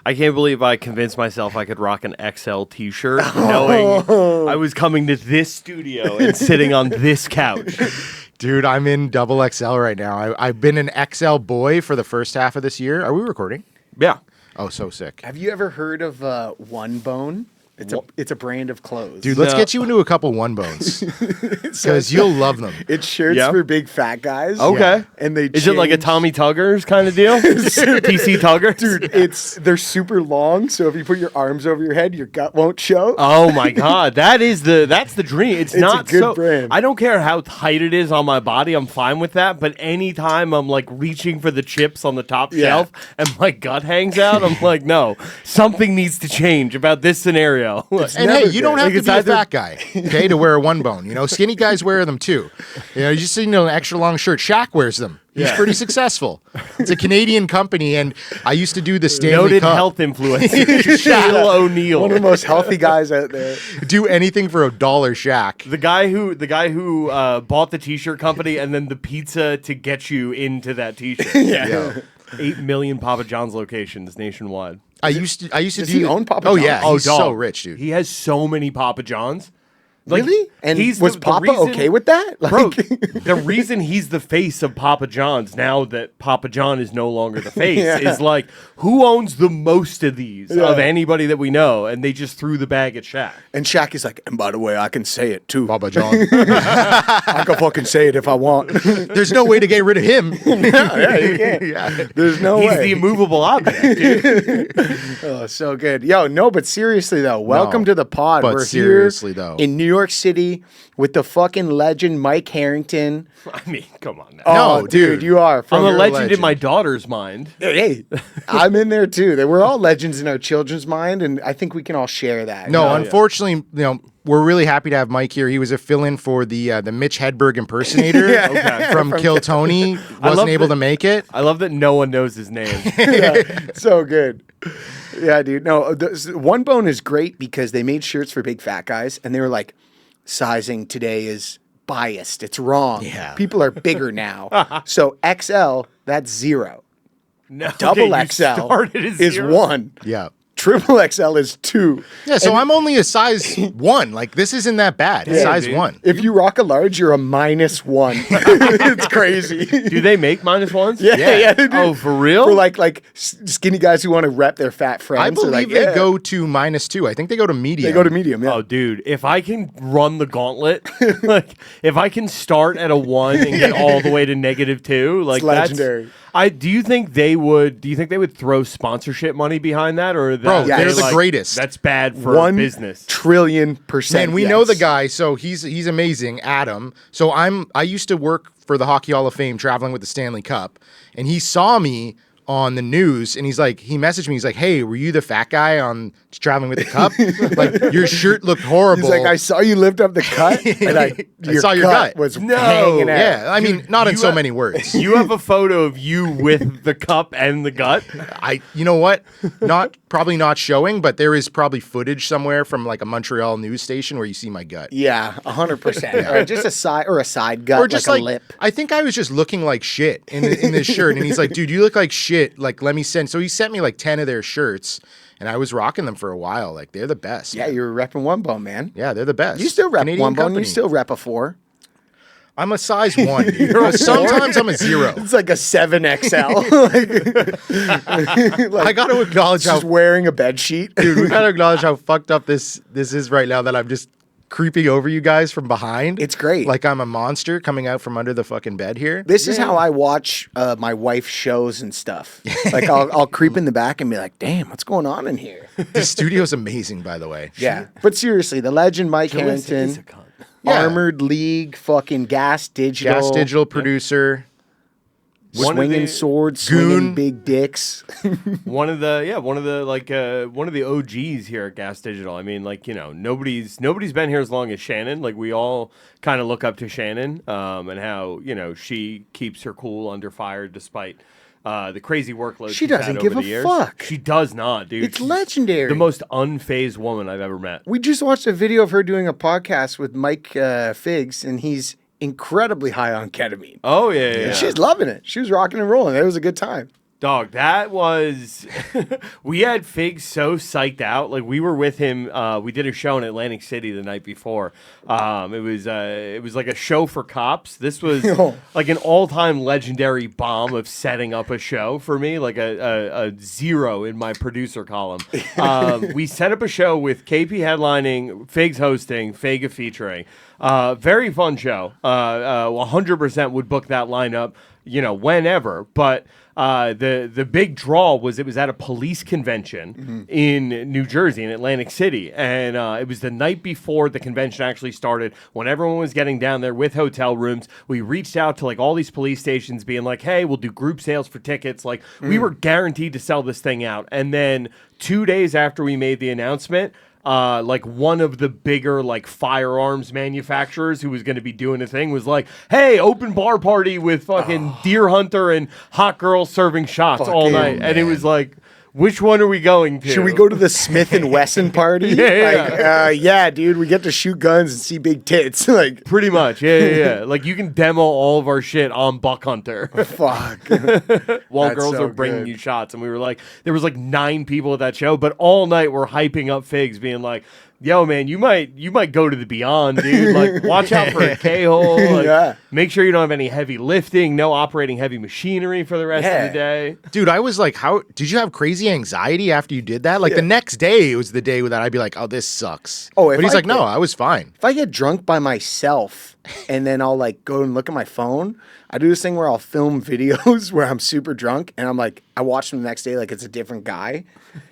I can't believe I convinced myself I could rock an XL T-shirt, knowing I was coming to this studio and sitting on this couch. Dude, I'm in double XL right now. I've been an XL boy for the first half of this year. Are we recording? Yeah. Oh, so sick. Have you ever heard of One Bone? It's a brand of clothes. Dude, let's get you into a couple One Bones because you'll love them. It's shirts for big fat guys. Okay. Yeah. And they Is it like a Tommy Tuggers kind of deal? PC Tuggers? Dude, they're super long, so if you put your arms over your head, your gut won't show. Oh my God. That's the dream. It's not a good brand. I don't care how tight it is on my body. I'm fine with that. But anytime I'm like reaching for the chips on the top shelf and my gut hangs out, I'm like, no, something needs to change about this scenario. And hey, you don't have to be a fat guy, okay, to wear a One Bone. You know, skinny guys wear them too. You know, you just see an extra long shirt. Shaq wears them. He's pretty successful. It's a Canadian company, and I used to do the Stanley Noted Cup. health influencer, Shaquille O'Neal. One of the most healthy guys out there. Do anything for $1, Shaq. The guy who bought the T-shirt company and then the pizza to get you into that T-shirt. Yeah. 8 million Papa John's locations nationwide. I used to Does do. he own Papa Oh John's? yeah, he's dog. so rich, dude. He has so many Papa John's. Like, Really? And was the Papa reason- okay with that? Bro, the reason he's the face of Papa John's now that Papa John is no longer the face is like, who owns the most of these of anybody that we know? And they just threw the bag at Shaq. And Shaq is like, and by the way, I can say it too. Papa John. I can fucking say it if I want. There's no way to get rid of him. Yeah, you can't. There's no He's way. the immovable object, dude. Oh, so good. Yo, no, but seriously though, welcome to the pod. But We're seriously, here though. in New York City with the fucking legend Mike Harrington. I mean, come on now. Oh, No, dude, dude. you are. I'm From a you're a legend in legend. my daughter's mind. Hey, I'm in there too. We're all legends in our children's mind, and I think we can all share that. No, you know? unfortunately, you know, we're really happy to have Mike here. He was a fill-in for the Mitch Hedberg impersonator from Kill Tony. Wasn't able to make it. I love that no one knows his name. So good. Yeah, dude. No, One Bone is great because they made shirts for big fat guys, and they were like, sizing today is biased. It's wrong. Yeah. People are bigger now. So XL, that's 0. No, Double okay, you XL started as is 0. 1. Yeah. Triple XL is 2. Yeah, so I'm only a size 1. Like, this isn't that bad. It's size dude. 1. If you rock a large, you're a -1. It's crazy. Do they make -1s? Yeah, they do. Oh, for real? For like skinny guys who want to rep their fat friends. I They're believe like, they yeah. go to -2. I think they go to medium. They go to medium. Yeah. Oh, dude, if I can run the gauntlet, like if I can start at a 1 and get all the way to -2, like It's legendary. Do you think they would throw sponsorship money behind that, or that Bro, they're the greatest. That's bad for 1 business. trillion%. Man, we know the guy, so he's amazing, Adam. So I used to work for the Hockey Hall of Fame, traveling with the Stanley Cup, and he saw me on the news, and he messaged me. He's like, "Hey, were you the fat guy on traveling with the cup? Like, your shirt looked horrible." He's like, I saw you lift up the cut, and I saw your gut. was No. hanging out. Yeah, I mean, not in you so have- many words. You have a photo of you with the cup and the gut. You know what? Probably not showing, but there is probably footage somewhere from like a Montreal news station where you see my gut. Yeah, 100%. Or just a side gut, Or just like like, a lip. I think I was just looking like shit in this shirt, and he's like, "Dude, you look like shit. Like, let me send." So he sent me like 10 of their shirts, and I was rocking them for a while. Like, they're the best. Yeah, man. you were repping One Bone, man. Yeah, they're the best. You still rep Canadian One Bone. company. You still rep a 4. I'm a size 1. Dude. Sometimes I'm a 0. It's like a 7XL. I got to acknowledge how, just wearing a bed sheet. dude. We got to acknowledge how fucked up this is right now. That I'm just creeping over you guys from behind. It's great. Like I'm a monster coming out from under the fucking bed here. This is how I watch my wife's shows and stuff. Like I'll creep in the back and be like, "Damn, what's going on in here?" The studio's amazing, by the way. Yeah, but seriously, the legend Mike Is a Harrington, cunt. Yeah. Armored League, fucking Gas Digital, Gas Digital producer. One of swinging the- swords, Goon. swinging big dicks. one of the OGs here at Gas Digital. I mean, like, you know, nobody's been here as long as Shannon. Like, we all kind of look up to Shannon, and how, you know, she keeps her cool under fire despite the crazy workload. She she's had doesn't over give the a years. fuck. She does not, dude. It's She's legendary. The most unfazed woman I've ever met. We just watched a video of her doing a podcast with Mike Figs, and he's incredibly high on ketamine. Oh yeah. And she's loving it. She was rocking and rolling. It was a good time. Dog, that was we had Fig so psyched out. Like we were with him. We did a show in Atlantic City the night before. It was like a show for cops. This was like an all-time legendary bomb of setting up a show for me, like a 0 in my producer column. We set up a show with KP headlining, Fig's hosting, Fega featuring. Very fun show. 100% would book that lineup, whenever. But the big draw was it was at a police convention in New Jersey, in Atlantic City. And it was the night before the convention actually started, when everyone was getting down there with hotel rooms. We reached out to like all these police stations being like, hey, we'll do group sales for tickets. Like we were guaranteed to sell this thing out. And then 2 days after we made the announcement, like one of the bigger like firearms manufacturers who was going to be doing a thing was like, hey, open bar party with fucking deer hunter and hot girls serving shots all night. Man. And it was like, which one are we going to? Should we go to the Smith and Wesson party? Yeah, dude, we get to shoot guns and see big tits. Like, pretty much. Yeah. Like you can demo all of our shit on Buck Hunter. Fuck. While That's girls so are bringing good. you shots. And we were like, there was like 9 people at that show, but all night we're hyping up Figs, being like, yo, man, you might go to the beyond, dude. Like, watch out for a K-hole. Like, make sure you don't have any heavy lifting, no operating heavy machinery for the rest of the day. Dude, I was like, how did you have crazy anxiety after you did that? Like the next day was the day that I'd be like, oh, this sucks. Oh, but he's like, no, I was fine. If I get drunk by myself and then I'll like go and look at my phone, I do this thing where I'll film videos where I'm super drunk and I'm like, I watch them the next day like it's a different guy.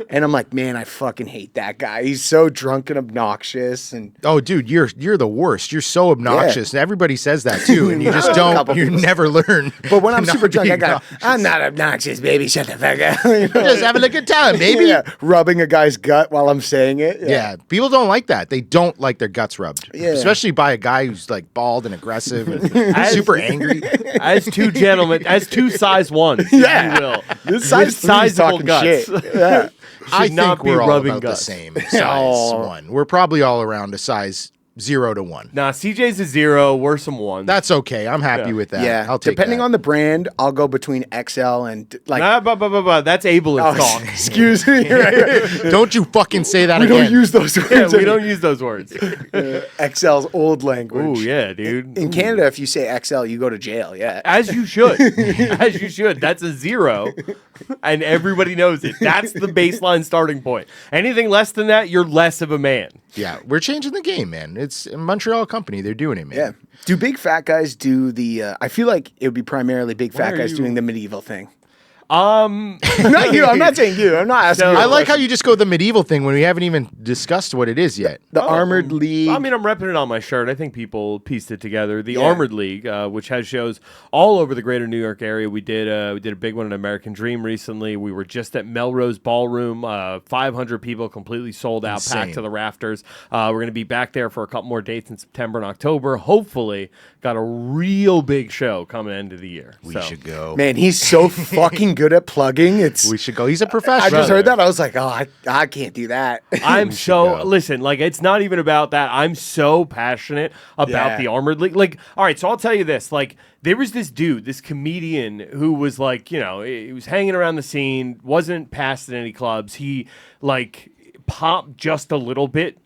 And I'm like, man, I fucking hate that guy. He's so drunk and obnoxious. And oh, dude, you're the worst. You're so obnoxious. And everybody says that too. And you just don't, you never learn. But when I'm not super drunk, be I go, obnoxious. I'm not obnoxious, baby. Shut the fuck up. You know? Just having a good time, baby. Yeah, rubbing a guy's gut while I'm saying it. Yeah, people don't like that. They don't like their guts rubbed. Yeah. Especially by a guy who's like bald and aggressive and super angry. As two gentlemen, as two size ones, if you will. This size With 3's sizable talking guts. shit. Yeah. I Should not think be we're all rubbing about guts. the same size one. We're probably all around a size 0 to 1. Nah, CJ's a 0. We're some 1s. That's okay. I'm happy with that. Yeah. I'll take Depending that. on the brand, I'll go between XL and like. That's ableist talk. Excuse me. Don't you fucking say that We again. don't use those words. Yeah, we don't use those words. XL's old language. Ooh, yeah, dude. In Canada, if you say XL, you go to jail. Yeah. As you should. As you should. That's a 0. And everybody knows it. That's the baseline starting point. Anything less than that, you're less of a man. Yeah, we're changing the game, man. It's a Montreal company. They're doing it, man. Yeah. Do big fat guys do the? I feel like it would be primarily big fat are guys you- doing the medieval thing. Not you. I'm not saying you. I'm not asking. No. you a I like how question. you just go the medieval thing when we haven't even discussed what it is yet. The Armored League. I mean, I'm repping it on my shirt. I think people pieced it together. The Yeah. Armored League, which has shows all over the greater New York area. We did a big one in American Dream recently. We were just at Melrose Ballroom. 500 people, completely sold out, Insane. packed to the rafters. We're going to be back there for a couple more dates in September and October. Hopefully, got a real big show coming end of the year. We So, should go. Man, he's so fucking good at plugging. It's. We should go. He's a professional. I just heard that. I was like, oh, I can't do that. I'm so go. listen, like it's not even about that. I'm so passionate about Yeah. the Armored League. Like, all right, so I'll tell you this. Like, there was this dude, this comedian who was like, he was hanging around the scene, wasn't passed in any clubs. He like popped just a little bit,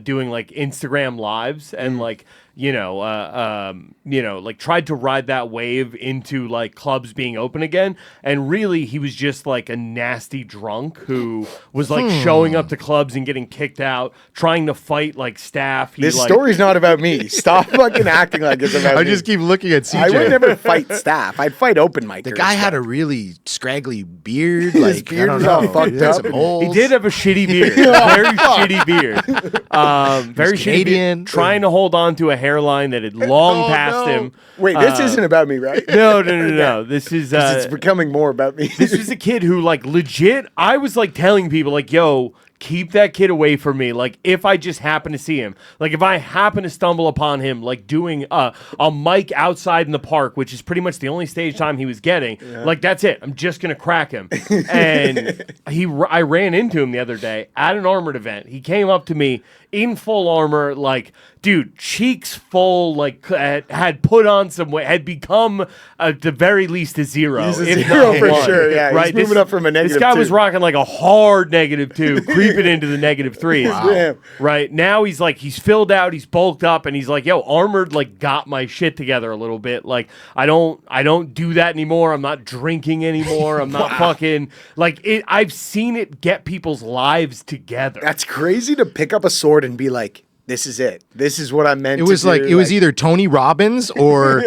doing like Instagram lives and like like tried to ride that wave into like clubs being open again. And really, he was just like a nasty drunk who was like showing up to clubs and getting kicked out, trying to fight like staff. He, This like, story's not about me. Stop fucking acting like it's about I me. just keep looking at CJ. I would never fight staff. I'd fight open micers. The guy had a really scraggly beard. His Like, beard I was don't all know. fucked He had up. some holes. He did have a shitty beard, very shitty beard. Very He's shitty Canadian. beard, trying to hold on to a hairline that had long Oh, passed no. him. Wait, this isn't about me, right? No. This is It's becoming more about me. this was a kid who like legit. I was like telling people like, "Yo, keep that kid away from me. Like, if I just happen to see him, like, if I happen to stumble upon him, like, doing a mic outside in the park, which is pretty much the only stage time he was getting, like, that's it. I'm just going to crack him. And I ran into him the other day at an Armored event. He came up to me in full armor, like, dude, cheeks full, like, had put on some weight, had become, at the very least, a zero. He's a if zero not for one. sure, yeah. Right? He's moving up from a negative This guy 2. was rocking, like, a hard -2, creeping into the -3s. Wow. Right? Now he's, like, he's filled out, he's bulked up, and he's like, yo, Armored, like, got my shit together a little bit. Like, I don't do that anymore. I'm not drinking anymore. I'm not fucking, like, I've seen it get people's lives together. That's crazy to pick up a sword and be like, this is it. This is what I meant It to was do. like it was either Tony Robbins or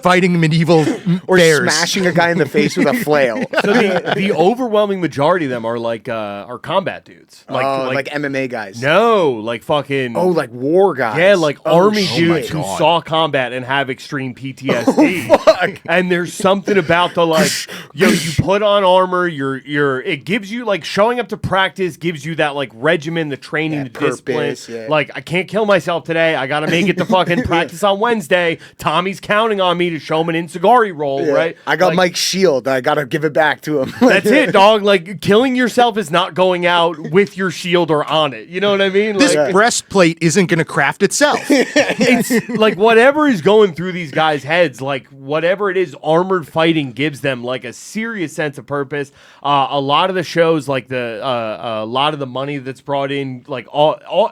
fighting medieval or bears. smashing a guy in the face with a flail. So the overwhelming majority of them are like are combat dudes. Like MMA guys. No, like fucking Oh, like war guys. yeah, like army shit. dudes who God. saw combat and have extreme PTSD. And there's something about the like, yo, you put on armor, it gives you like showing up to practice gives you that like regimen, the training, the discipline. purpose, yeah. Like I can't kill myself today. I gotta make it to fucking practice on Wednesday. Tommy's counting on me to show him an Insigari roll, Yeah. right? I got Like, Mike's shield. I got to give it back to him. That's it, dog. Like killing yourself is not going out with your shield or on it. You know what I mean? This Like, breastplate isn't going to craft itself. it's like whatever is going through these guys' heads, like whatever it is, armored fighting gives them like a serious sense of purpose. A lot of the shows, like a lot of the money that's brought in, like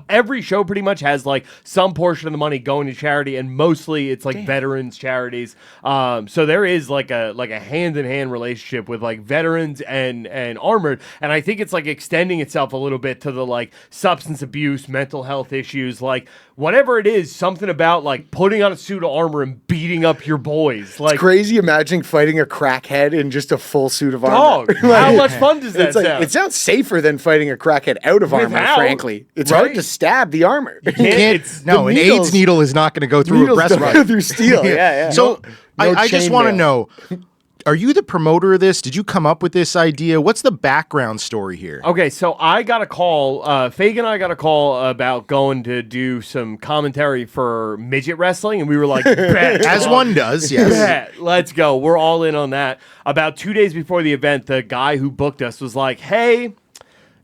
every show pretty much has like some portion of the money going to charity, and mostly it's like veterans charities. So there is like a hand in hand relationship with like veterans and armored, and I think it's like extending itself a little bit to the like substance abuse, mental health issues, like whatever it is, something about like putting on a suit of armor and beating up your boys. Like Crazy imagining fighting a crackhead in just a full suit of armor. dog, how much fun does that It's like, sound? it sounds safer than fighting a crackhead out of armor, Without, frankly. It's right? hard to stab the armor. Can't- Can't, no, the an needles- AIDS needle is not going to go through a Needles don't breastplate. go through steel. Yeah. So No I just chain want to mail. know, are you the promoter of this? Did you come up with this idea? What's the background story here? Okay, so I got a call. Fag and I got a call about going to do some commentary for midget wrestling, and we were like, bet, As dog. one does, yes. Bet, let's go. We're all in on that. About 2 days before the event, the guy who booked us was like, hey,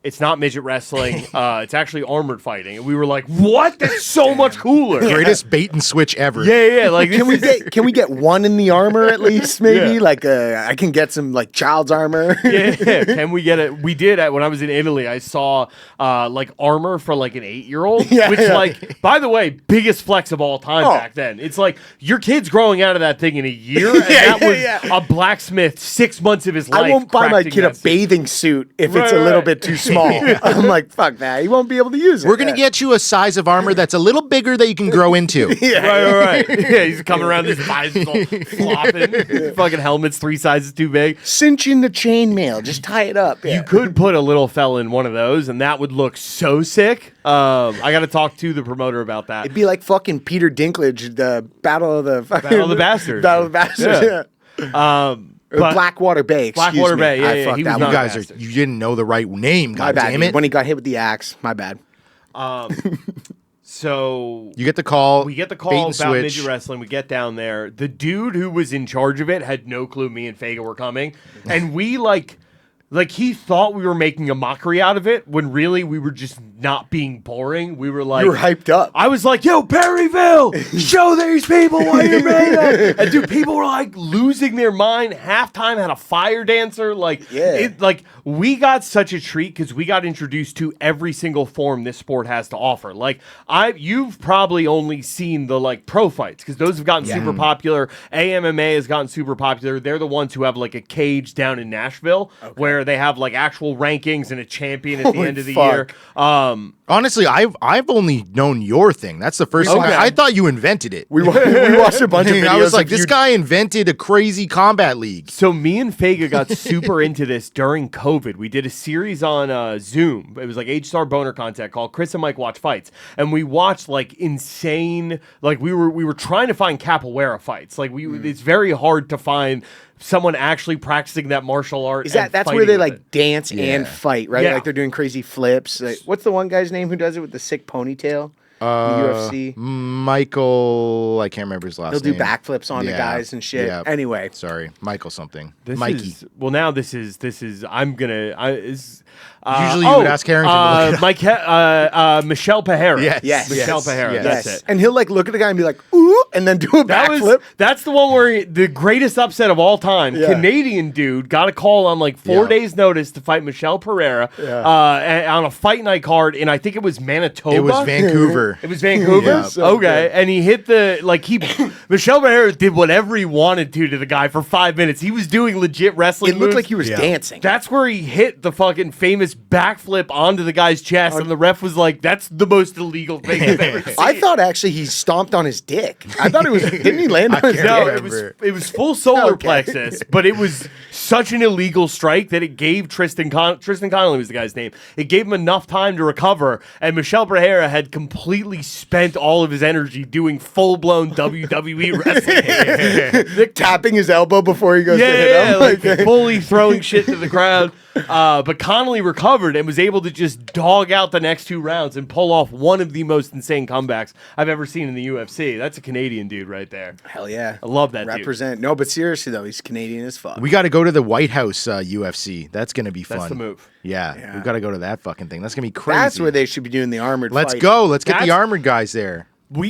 it's not midget wrestling. It's actually armored fighting. And we were like, what? That's so much cooler. Greatest bait and switch ever. Yeah. Like, Can we get one in the armor at least? Maybe Yeah. like I can get some like child's armor. yeah, can we get it? We did when I was in Italy. I saw like armor for like an 8-year-old, Yeah, which yeah. like, by the way, biggest flex of all time Oh. back then. It's like your kid's growing out of that thing in a year, and that was a blacksmith 6 months of his life. I won't buy my crafting kid a that suit. bathing suit if it's Right, a little right. bit too small. I'm like, fuck that. He won't be able to use it. We're going to get you a size of armor that's a little bigger that you can grow into. Right. Yeah, he's coming around his thighs is all flopping. His fucking helmet's 3 sizes too big. cinch in the chainmail. Just tie it up. Yeah. You could put a little fella in one of those, and that would look so sick. I got to talk to the promoter about that. It'd be like fucking Peter Dinklage, the Battle of the Battle of the Bastards. Battle of the Bastards. Yeah. Or But- Blackwater Bay. Excuse Blackwater me. Bay, yeah, I yeah, fucked he that was one. You not- guys are, bastard. you didn't know the right name, My god bad. damn it. When he got hit with the axe. My bad. So You get the call. we get the bait call and about switch. midget wrestling. We get down there. The dude who was in charge of it had no clue me and Fega were coming, and we like he thought we were making a mockery out of it when really we were just not being boring. We were like, You were hyped up. I was like, yo, Perryville, show these people what you're made of. And dude, people were like losing their mind. Halftime had a fire dancer. Like, Yeah. we got such a treat because we got introduced to every single form this sport has to offer. Like, you've probably only seen the like pro fights because those have gotten super popular. AMMA has gotten super popular. They're the ones who have like a cage down in Nashville where they have like actual rankings and a champion at the Holy end of the fuck. year. Honestly, I've only known your thing. That's the first thing. Okay. I thought you invented it. We watched a bunch of videos. I was like, of this you- guy invented a crazy combat league. So me and Fega got super into this during COVID. We did a series on Zoom. It was like H-Star Boner content called Chris and Mike Watch Fights. And we watched like insane, like we were trying to find capoeira fights. Like it's very hard to find someone actually practicing that martial art. Is that's where fighting they with like it. dance and fight, right? Yeah. Like they're doing crazy flips. Like, what's the one guy's name who does it with the sick ponytail? The UFC. Michael, I can't remember his last He'll name. do backflips on the guys and shit. Yeah. Anyway, Sorry, Michael something. This Mikey. Now this is. I'm gonna. Usually you would ask Harrington to look it up. Michelle Pajera. Yes. Michelle Pajera. yes. That's yes. it. And he'll like look at the guy and be like, ooh, and then do a backflip. That's the one where the greatest upset of all time. Yeah. Canadian dude got a call on like 4 days' notice to fight Michelle Pereira on a fight night card, and I think it was Manitoba. It was Vancouver. It was Vancouver. Yeah. So Okay, good. and he hit Michelle Pereira did whatever he wanted to the guy for 5 minutes. He was doing legit wrestling. It looked moves. like he was dancing. That's where he hit the fucking famous backflip onto the guy's chest, and the ref was like, "That's the most illegal thing I've ever seen." I thought actually he stomped on his dick. I thought it was. Didn't he land on his dick? No, remember. it was full solar Okay. plexus, but it was such an illegal strike that it gave Tristan Connolly was the guy's name. It gave him enough time to recover, and Michelle Pereira had completely spent all of his energy doing full-blown WWE wrestling. Tapping his elbow before he goes to hit him. like fully throwing shit to the crowd. But Connolly recovered and was able to just dog out the next 2 rounds and pull off one of the most insane comebacks I've ever seen in the UFC. That's a Canadian dude right there. Hell yeah. I love that dude. Represent. No, but seriously though, he's Canadian as fuck. We got to go to the White House UFC. That's going to be fun. That's the move. Yeah. We got to go to that fucking thing. That's going to be crazy. That's where they should be doing the armored Let's fight. go. Let's get the That's- armored guys there.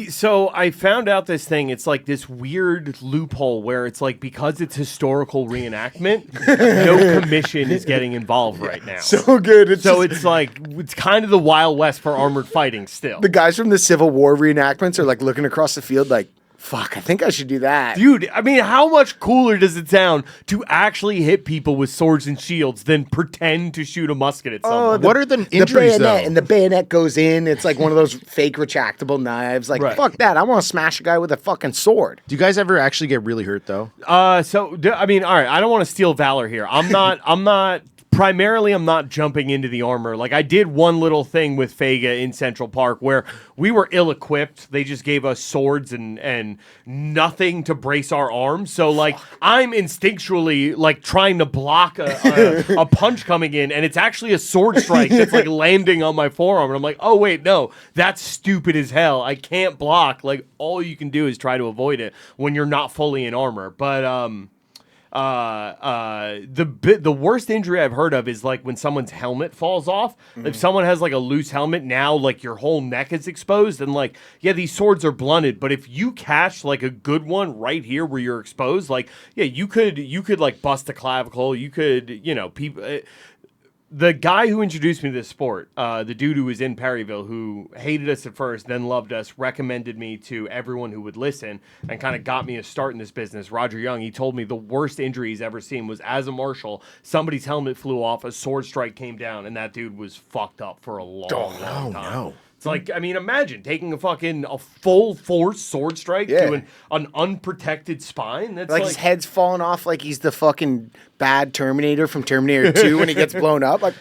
So I found out this thing. It's like this weird loophole where it's like because it's historical reenactment, no commission is getting involved right now. So good. It's So just- it's like it's kind of the Wild West for armored fighting still. the guys from the Civil War reenactments are like looking across the field like, fuck, I think I should do that. Dude, I mean, how much cooler does it sound to actually hit people with swords and shields than pretend to shoot a musket at someone? What are the The injuries, bayonet, though? and the bayonet goes in. It's like one of those fake retractable knives. Like, Right. fuck that. I want to smash a guy with a fucking sword. Do you guys ever actually get really hurt, though? I mean, all right, I don't want to steal valor here. I'm not primarily jumping into the armor. Like I did one little thing with Fega in Central Park where we were ill-equipped. They just gave us swords and nothing to brace our arms. So like I'm instinctually like trying to block a punch coming in, and it's actually a sword strike that's like landing on my forearm. And I'm like, oh wait, no, that's stupid as hell. I can't block. Like all you can do is try to avoid it when you're not fully in armor. But the worst injury I've heard of is like when someone's helmet falls off. If someone has like a loose helmet, now like your whole neck is exposed, and like yeah, these swords are blunted, but if you catch like a good one right here where you're exposed, like yeah, you could like bust a clavicle, you could people. The guy who introduced me to this sport, the dude who was in Perryville, who hated us at first, then loved us, recommended me to everyone who would listen, and kind of got me a start in this business. Roger Young, he told me the worst injury he's ever seen was as a marshal, somebody's helmet flew off, a sword strike came down, and that dude was fucked up for a long time. no. It's like, I mean, imagine taking a full force sword strike to an unprotected spine. That's Like his head's falling off like he's the fucking bad Terminator from Terminator 2 when he gets blown up. Like,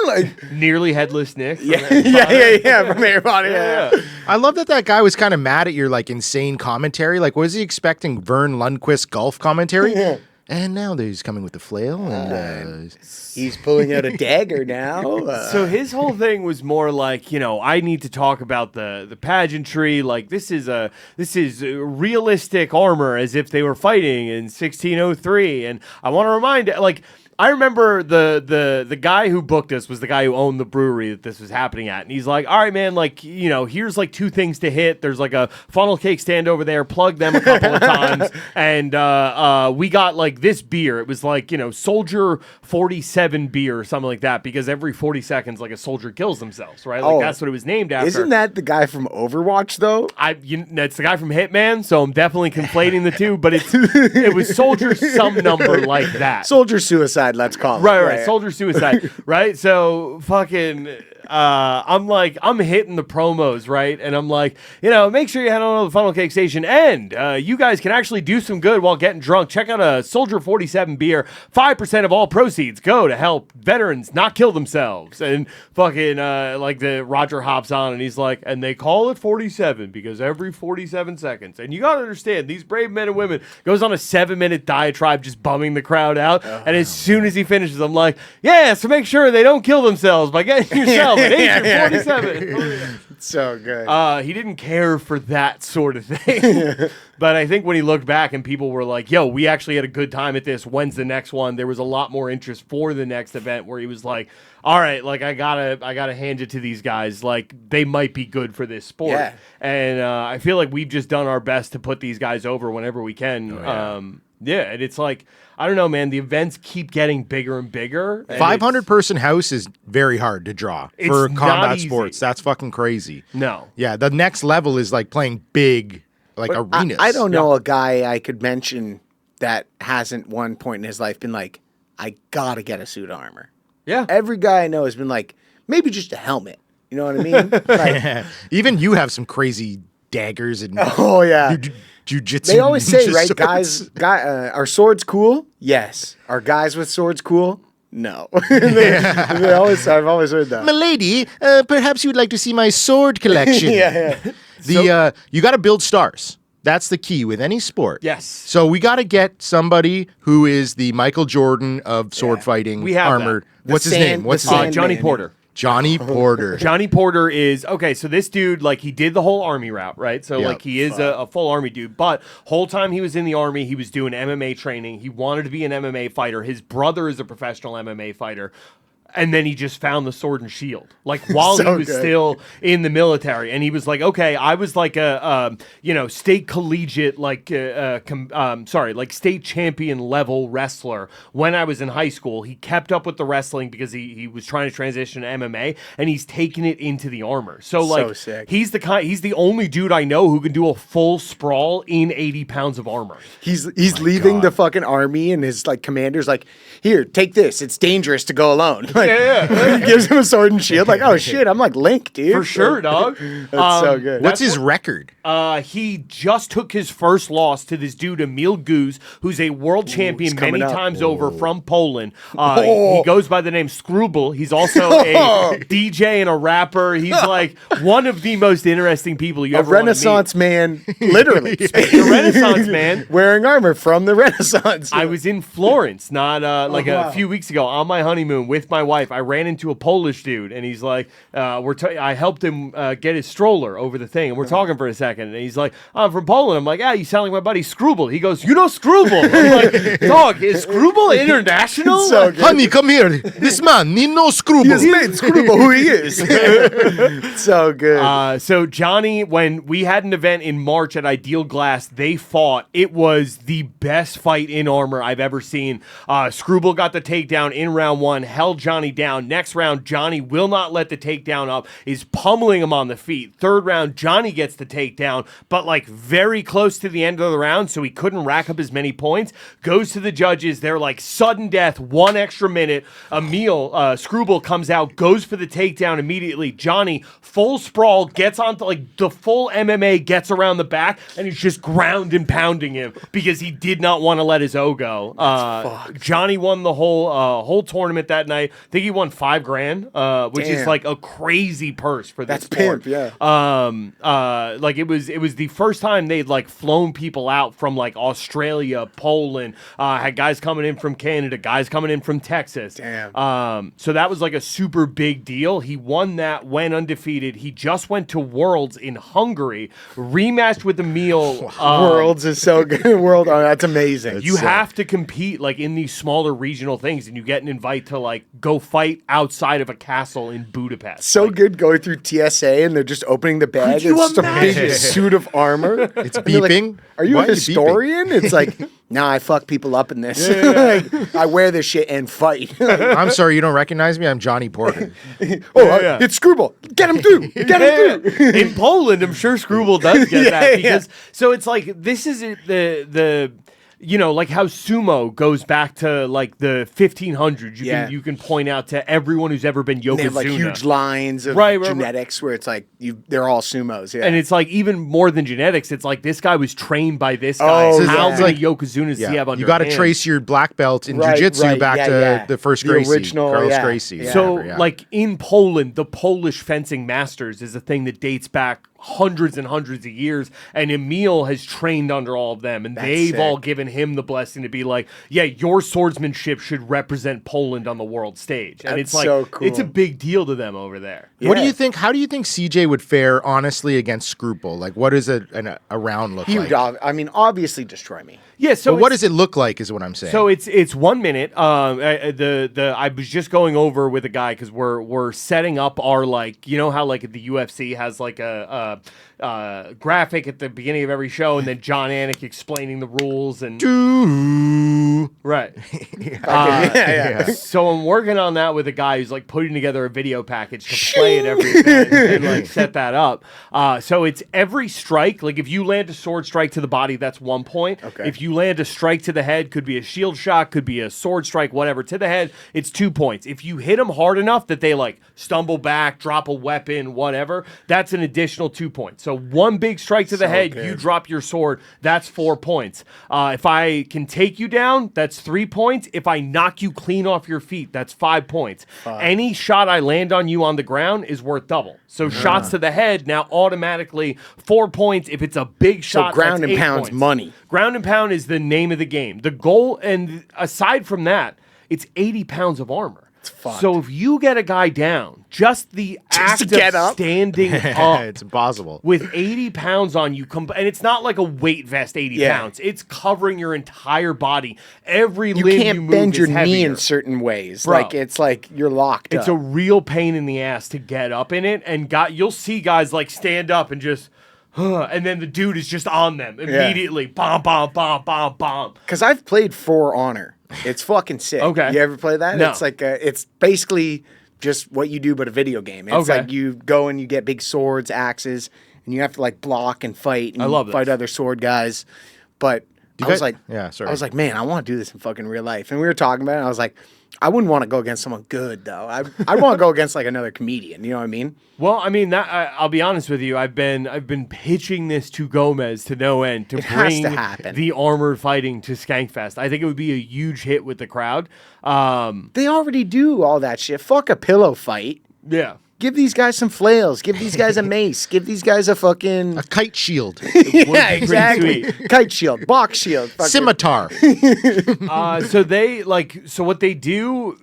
like nearly headless Nick. from yeah, from everybody. Yeah. I love that guy was kind of mad at your like insane commentary. Like, was he expecting Vern Lundquist golf commentary? Yeah. And now he's coming with the flail, and He's pulling out a dagger now. So his whole thing was more like, I need to talk about the pageantry. Like this is realistic armor as if they were fighting in 1603. And I want to remind, like, I remember the guy who booked us was the guy who owned the brewery that this was happening at. And he's like, all right, man, like, here's like 2 things to hit. There's like a funnel cake stand over there. Plug them a couple of times. And we got like this beer. It was like, Soldier 47 beer or something like that, because every 40 seconds, like a soldier kills themselves, right? Like that's what it was named after. Isn't that the guy from Overwatch though? It's the guy from Hitman, so I'm definitely conflating the two, but it was Soldier some number like that. Soldier suicide, let's call it. Right. Soldier suicide, right? So fucking, I'm hitting the promos, right? And I'm like, make sure you head on to the Funnel Cake Station, and you guys can actually do some good while getting drunk. Check out a Soldier 47 beer. 5% of all proceeds go to help veterans not kill themselves. And fucking like the Roger hops on and he's like, and they call it 47 because every 47 seconds. And you gotta understand, these brave men and women goes on a 7-minute diatribe just bumming the crowd out. And as soon as he finishes, I'm like, yeah, so make sure they don't kill themselves by getting yourself an Agent 47. So good. He didn't care for that sort of thing. But I think when he looked back and people were like, yo, we actually had a good time at this. When's the next one? There was a lot more interest for the next event where he was like, all right, like I gotta hand it to these guys. Like they might be good for this sport. Yeah. And I feel like we've just done our best to put these guys over whenever we can. And it's like, I don't know, man. The events keep getting bigger and bigger. 500-person house is very hard to draw for combat sports. That's fucking crazy. No. Yeah, the next level is like playing big, like arenas. I don't know a guy I could mention that hasn't one point in his life been like, I gotta get a suit of armor. Yeah. Every guy I know has been like, maybe just a helmet. You know what I mean? Like, even you have some crazy daggers and oh yeah. Jujitsu. They always say, right, swords. are swords cool? Yes. Are guys with swords cool? No. I've always heard that. Milady, perhaps you would like to see my sword collection. Yeah. You got to build stars. That's the key with any sport. Yes. So we got to get somebody who is the Michael Jordan of sword fighting. We have armored. that. What's his name? What's his name? Johnny Porter. Johnny Porter. Johnny Porter is okay. So this dude, like, he did the whole army route, right? So Yeah. like, he is a full army dude. But whole time he was in the army, he was doing MMA training. He wanted to be an MMA fighter. His brother is a professional MMA fighter. And then he just found the sword and shield, like while he was still in the military. And he was like, okay, I was like a, state collegiate, like, like state champion level wrestler when I was in high school. He kept up with the wrestling because he was trying to transition to MMA, and he's taken it into the armor. So like, sick. he's the only dude I know who can do a full sprawl in 80 pounds of armor. He's leaving the fucking army, and his like commander's like, here, take this. It's dangerous to go alone. Like, he gives him a sword and shield. Like, oh shit, I'm like Link, dude. For sure, dog. That's so good. What's his record? He just took his first loss to this dude, Emil Guz, who's a world champion many times over from Poland. He goes by the name Screwball. He's also a DJ and a rapper. He's like one of the most interesting people you ever want to meet. Renaissance man, literally. The Renaissance man. Wearing armor from the Renaissance. I was in Florence a few weeks ago on my honeymoon with my wife. I ran into a Polish dude, and he's like, I helped him get his stroller over the thing, and we're talking for a second, and he's like, I'm from Poland. I'm like, you sound like my buddy Screwball. He goes, you know Screwball? I'm like, dog, is Screwball international? So good. Honey, come here. This man, he knows Screwball. He has made Screwball who he is. So good. So Johnny, when we had an event in March at Ideal Glass, they fought. It was the best fight in armor I've ever seen. Screwball got the takedown in round one, held Johnny down. Next round, Johnny will not let the takedown up, is pummeling him on the feet. Third round, Johnny gets the takedown, but like very close to the end of the round, so he couldn't rack up as many points. Goes to the judges. They're like, sudden death, 1 extra minute. Screwball comes out, goes for the takedown immediately. Johnny, full sprawl, gets onto like the full MMA, gets around the back, and he's just ground and pounding him because he did not want to let his O go. Johnny won the whole tournament that night. I think he won $5,000, which is like a crazy purse for this sport. Pimp, yeah. Like it was the first time they'd like flown people out from like Australia, Poland, had guys coming in from Canada, guys coming in from Texas. Damn. So that was like a super big deal. He won that, went undefeated. He just went to Worlds in Hungary, rematched with Emil. Worlds is so good. That's amazing. You have to compete like in these smaller regional things, and you get an invite to like go fight outside of a castle in Budapest. So good going through TSA, and they're just opening the bag. Could you It's just a big imagine? suit of armor. It's beeping. Are you Why a historian? It's like, nah, I fuck people up in this. Like, I wear this shit and fight. I'm sorry, you don't recognize me? I'm Johnny Porter. It's Screwball. Get him through. Get him through. In Poland, I'm sure Screwball does get that because so it's like this is the you know, like how sumo goes back to like the 1500s. You can point out to everyone who's ever been Yokozuna. They have like huge lines of genetics where it's like they're all sumos. Yeah. And it's like even more than genetics. It's like this guy was trained by this guy. Oh, how yeah. many Yokozunas does he have under You got to his trace your black belt in jiu-jitsu back to the first Gracie, original, Carlos Gracie. Yeah. So, like in Poland, the Polish fencing masters is a thing that dates back hundreds and hundreds of years, and Emil has trained under all of them, and they've all given him the blessing to be like, yeah, your swordsmanship should represent Poland on the world stage. And it's like, so cool. it's a big deal to them over there. Yeah. What do you think? How do you think CJ would fare honestly against Scruple? Like, what does a round look He like? would, I mean, obviously destroy me. Yeah. So But what does it look like? Is what I'm saying. So it's 1 minute. I was just going over with a guy because we're setting up our, like, you know how like the UFC has like a graphic at the beginning of every show, and then John Anik explaining the rules and right. So I'm working on that with a guy who's like putting together a video package to play at every event and like set that up. So it's every strike. Like if you land a sword strike to the body, that's 1 point. Okay. If you land a strike to the head, could be a shield shot, could be a sword strike, whatever, to the head, it's 2 points. If you hit them hard enough that they like stumble back, drop a weapon, whatever, that's an additional 2 points. So one big strike to the head, you drop your sword, that's 4 points. If I can take you down, that's 3 points. If I knock you clean off your feet, that's 5 points. Any shot I land on you on the ground is worth double. So shots to the head, now automatically 4 points. If it's a big shot, So ground that's and 8 pound's points. money. Ground and pound is the name of the game. The goal, and aside from that, it's 80 pounds of armor. fucked. So if you get a guy down, just the act to get of up? standing up It's impossible. with 80 pounds on you, and it's not like a weight vest, 80 Yeah. pounds. It's covering your entire body. Every You limb can't you move bend your is knee heavier. in certain ways. Bro. Like it's like you're locked It's up. a real pain in the ass to get up in it, and you'll see guys like stand up and just, and then the dude is just on them immediately. Bomb, bomb, bomb, bomb, bomb. Because I've played For Honor. It's fucking sick. Okay. You ever play that? No. It's like it's basically just what you do, but a video game. It's Okay. like you go and you get big swords, axes, and you have to like block and fight and I love fight this. other sword guys. But I guys- was like, yeah, sorry. I was like, man, I want to do this in fucking real life. And we were talking about it. And I was like, I wouldn't want to go against someone good though. I want to go against like another comedian. You know what I mean? Well, I mean, I'll be honest with you. I've been pitching this to Gomez to no end to It has bring to happen. the armored fighting to Skankfest. I think it would be a huge hit with the crowd. They already do all that shit. Fuck a pillow fight. Yeah. Give these guys some flails. Give these guys a mace. Give these guys a fucking A kite shield, yeah, pretty exactly. sweet. Kite shield, box shield, fucking- scimitar. So what they do,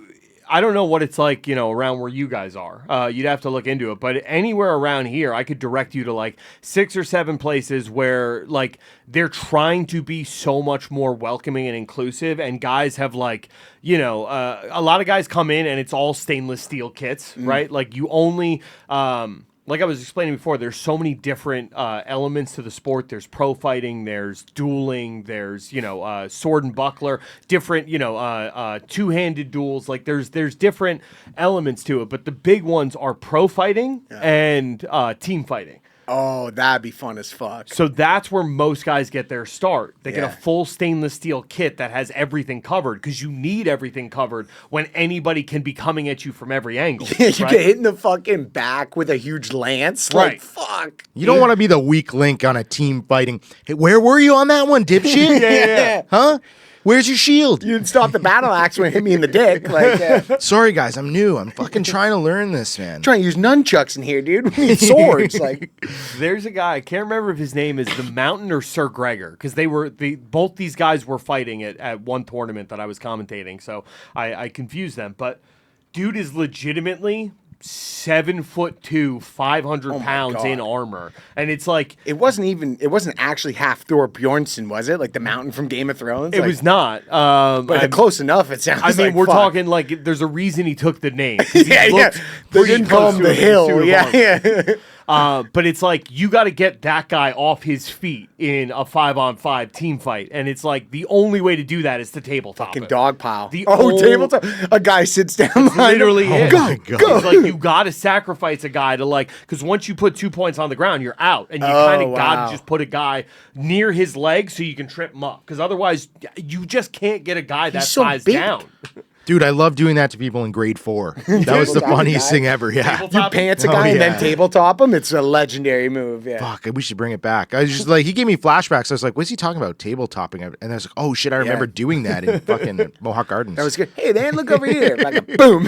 I don't know what it's like, around where you guys are. You'd have to look into it. But anywhere around here, I could direct you to like 6 or 7 places where like they're trying to be so much more welcoming and inclusive. And guys have like, a lot of guys come in and it's all stainless steel kits, right? Like you only... like I was explaining before, there's so many different elements to the sport. There's pro fighting, there's dueling, there's sword and buckler, different two-handed duels. Like there's different elements to it, but the big ones are pro fighting and team fighting. Oh, that'd be fun as fuck. So that's where most guys get their start. They get a Yeah. full stainless steel kit that has everything covered because you need everything covered when anybody can be coming at you from every angle. you right? get hit in the fucking back with a huge lance. Like, Right. fuck. You don't want to be the weak link on a team fighting. Hey, where were you on that one, dipshit? Yeah. Huh? Where's your shield? You didn't stop the battle axe when it hit me in the dick. Like, Sorry, guys, I'm new. I'm fucking trying to learn this, man. trying to use nunchucks in here, dude. We need swords. Like, There's a guy, I can't remember if his name is The Mountain or Sir Gregor, because both these guys were fighting at one tournament that I was commentating, so I confused them. But dude is legitimately 7'2", 500 pounds God. in armor. And it's like it wasn't actually half Thor Bjornsson, was it? Like the mountain from Game of Thrones? it Like, was not. but close enough, it sounds I mean, like, we're fuck. talking like there's a reason he took the name. 'cause he Yeah, yeah. looked They pretty didn't call close him to the a suit hill. of Yeah, armor. yeah. But it's like you got to get that guy off his feet in a 5-on-5 team fight, and it's like the only way to do that is to tabletop Fucking it. dog pile. The tabletop. A guy sits down. Literally, Oh is. my God. It's like you got to sacrifice a guy to because once you put 2 points on the ground, you're out, and you kind of got to just put a guy near his leg so you can trip him up, because otherwise you just can't get a guy that so size big. down. Dude, I love doing that to people in grade 4. That was the funniest thing ever. Yeah. You pants a Oh, guy and yeah. then tabletop him. It's a legendary move. Yeah. Fuck, we should bring it back. I was just like, he gave me flashbacks. I was like, what's he talking about? Tabletopping. And I was like, oh shit, I remember doing that in fucking Mohawk Gardens. That was good. Hey, man, look over here. Like a boom.